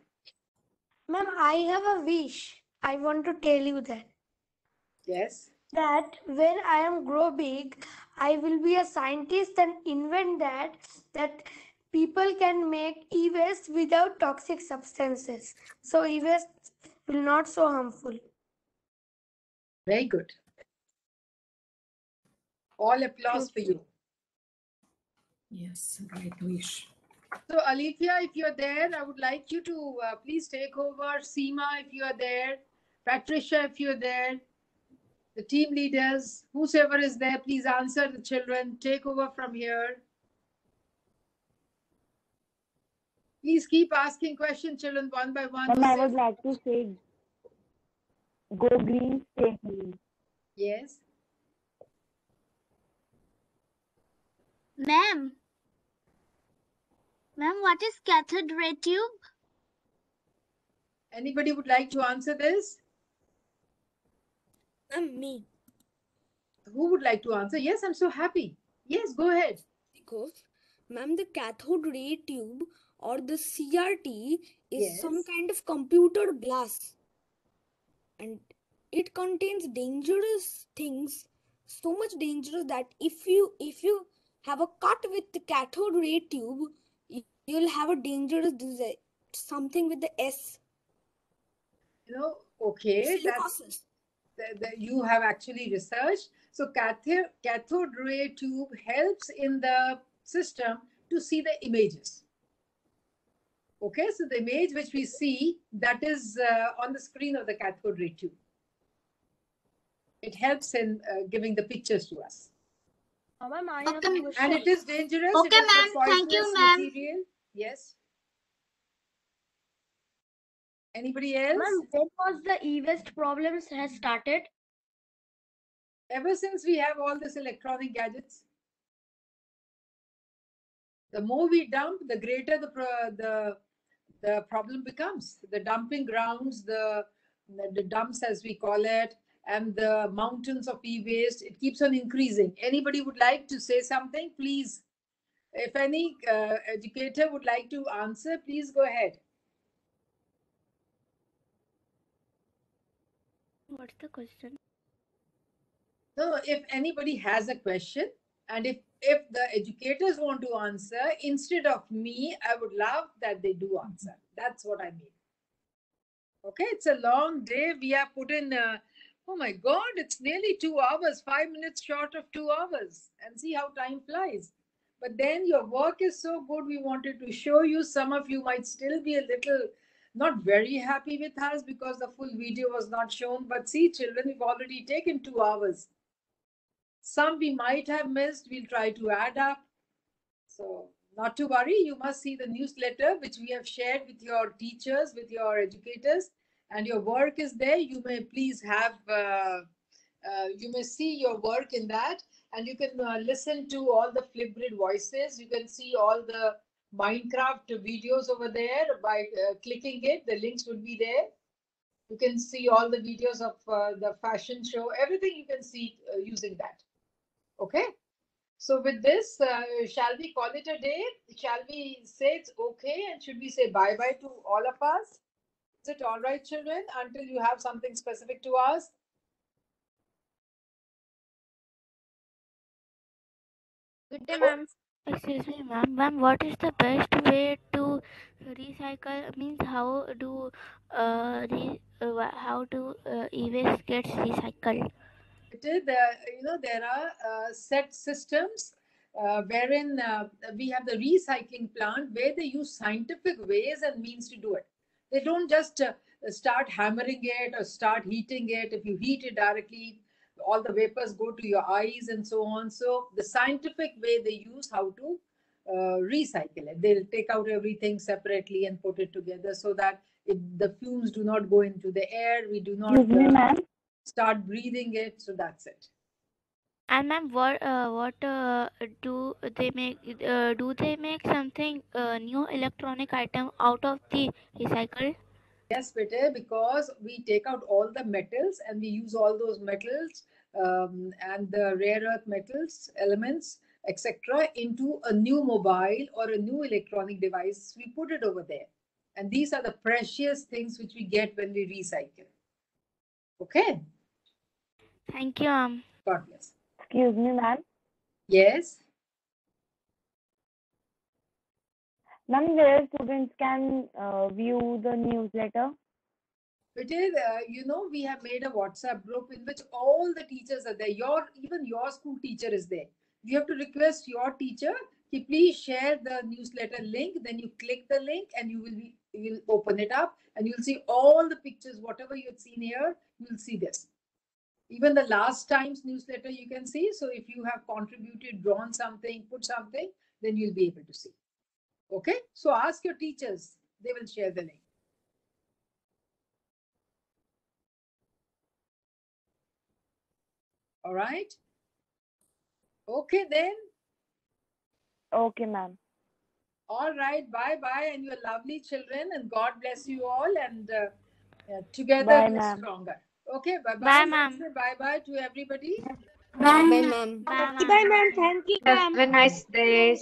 Ma'am, I have a wish. I want to tell you that. Yes. That when I am grow big, I will be a scientist and invent that people can make e-waste without toxic substances. So e-waste will not so harmful. Very good. All applause for you. Yes, right wish. So, Alithia, if you're there, I would like you to please take over. Seema, if you are there. Patricia, if you're there. The team leaders, whosoever is there, please answer the children. Take over from here. Please keep asking questions, children, one by one. Ma'am, I would like to say, go green, stay green. Yes. Ma'am, what is cathode ray tube? Anybody would like to answer this? Me. Who would like to answer? Yes, I'm so happy. Yes, go ahead. Because, ma'am, the cathode ray tube or the CRT is some kind of computer glass, and it contains dangerous things, so much dangerous that if you have a cut with the cathode ray tube, you'll have a dangerous disease, something with the S. You know, okay, that's you have actually researched. So cathode ray tube helps in the system to see the images. Okay, so the image which we see, that is on the screen of the cathode ray tube. It helps in giving the pictures to us. Ma'am, I Okay. have a question. And it is dangerous. Okay, it is ma'am. a poisonous Thank you, ma'am. material. Yes. Anybody else? Ma'am, when was the e-waste problems has started? Ever since we have all these electronic gadgets. The more we dump, the greater the problem becomes. The dumping grounds, the dumps as we call it, and the mountains of e-waste, it keeps on increasing. Anybody would like to say something? Please. If any educator would like to answer, please go ahead. What's the question? No, if anybody has a question, and if the educators want to answer instead of me, I would love that they do answer. That's what I mean. Okay, it's a long day. We have put in, oh my God, it's nearly 2 hours, 5 minutes short of 2 hours. And see how time flies. But then your work is so good, we wanted to show you. Some of you might still be a little not very happy with us because the full video was not shown. But see, children, we've already taken 2 hours. Some we might have missed. We'll try to add up. So not to worry, you must see the newsletter which we have shared with your teachers, with your educators, and your work is there. You may please have, you may see your work in that, and you can listen to all the Flipgrid voices. You can see all the Minecraft videos over there by clicking it. The links would be there. You can see all the videos of the fashion show, everything you can see using that. Okay. So with this, shall we call it a day? Shall we say it's okay? And should we say bye-bye to all of us? Is it all right, children, until you have something specific to ask? Good day, ma'am. Excuse me, ma'am. Ma'am, what is the best way to recycle? Means how do e-waste gets recycled? There are set systems wherein we have the recycling plant where they use scientific ways and means to do it. They don't just start hammering it or start heating it. If you heat it directly, all the vapors go to your eyes and so on. So the scientific way they use how to recycle it. They'll take out everything separately and put it together so that the fumes do not go into the air. We do not Excuse me, ma'am. start breathing it. So that's it. And ma'am, what do they make? Do they make something new electronic item out of the recycled? Yes, Peter, because we take out all the metals and we use all those metals and the rare earth metals, elements, etc., into a new mobile or a new electronic device. We put it over there. And these are the precious things which we get when we recycle. Okay? Thank you, ma'am. God bless. Excuse me, ma'am. Yes? Ma'am, where students can view the newsletter? Peter, we have made a WhatsApp group in which all the teachers are there. Even your school teacher is there. You have to request your teacher to please share the newsletter link. Then you click the link and you will open it up and you'll see all the pictures. Whatever you've seen here, you'll see this. Even the last time's newsletter you can see. So if you have contributed, drawn something, put something, then you'll be able to see. Okay? So ask your teachers. They will share the link. All right? Okay then. Okay, ma'am. All right. Bye-bye. And you're lovely children. And God bless you all. And together Bye, we're ma'am. stronger. Okay. Bye-bye. Bye, ma'am. Say bye-bye to everybody. Bye, ma'am. Bye, ma'am. Bye, ma'am. Thank you, ma'am. Have a nice day.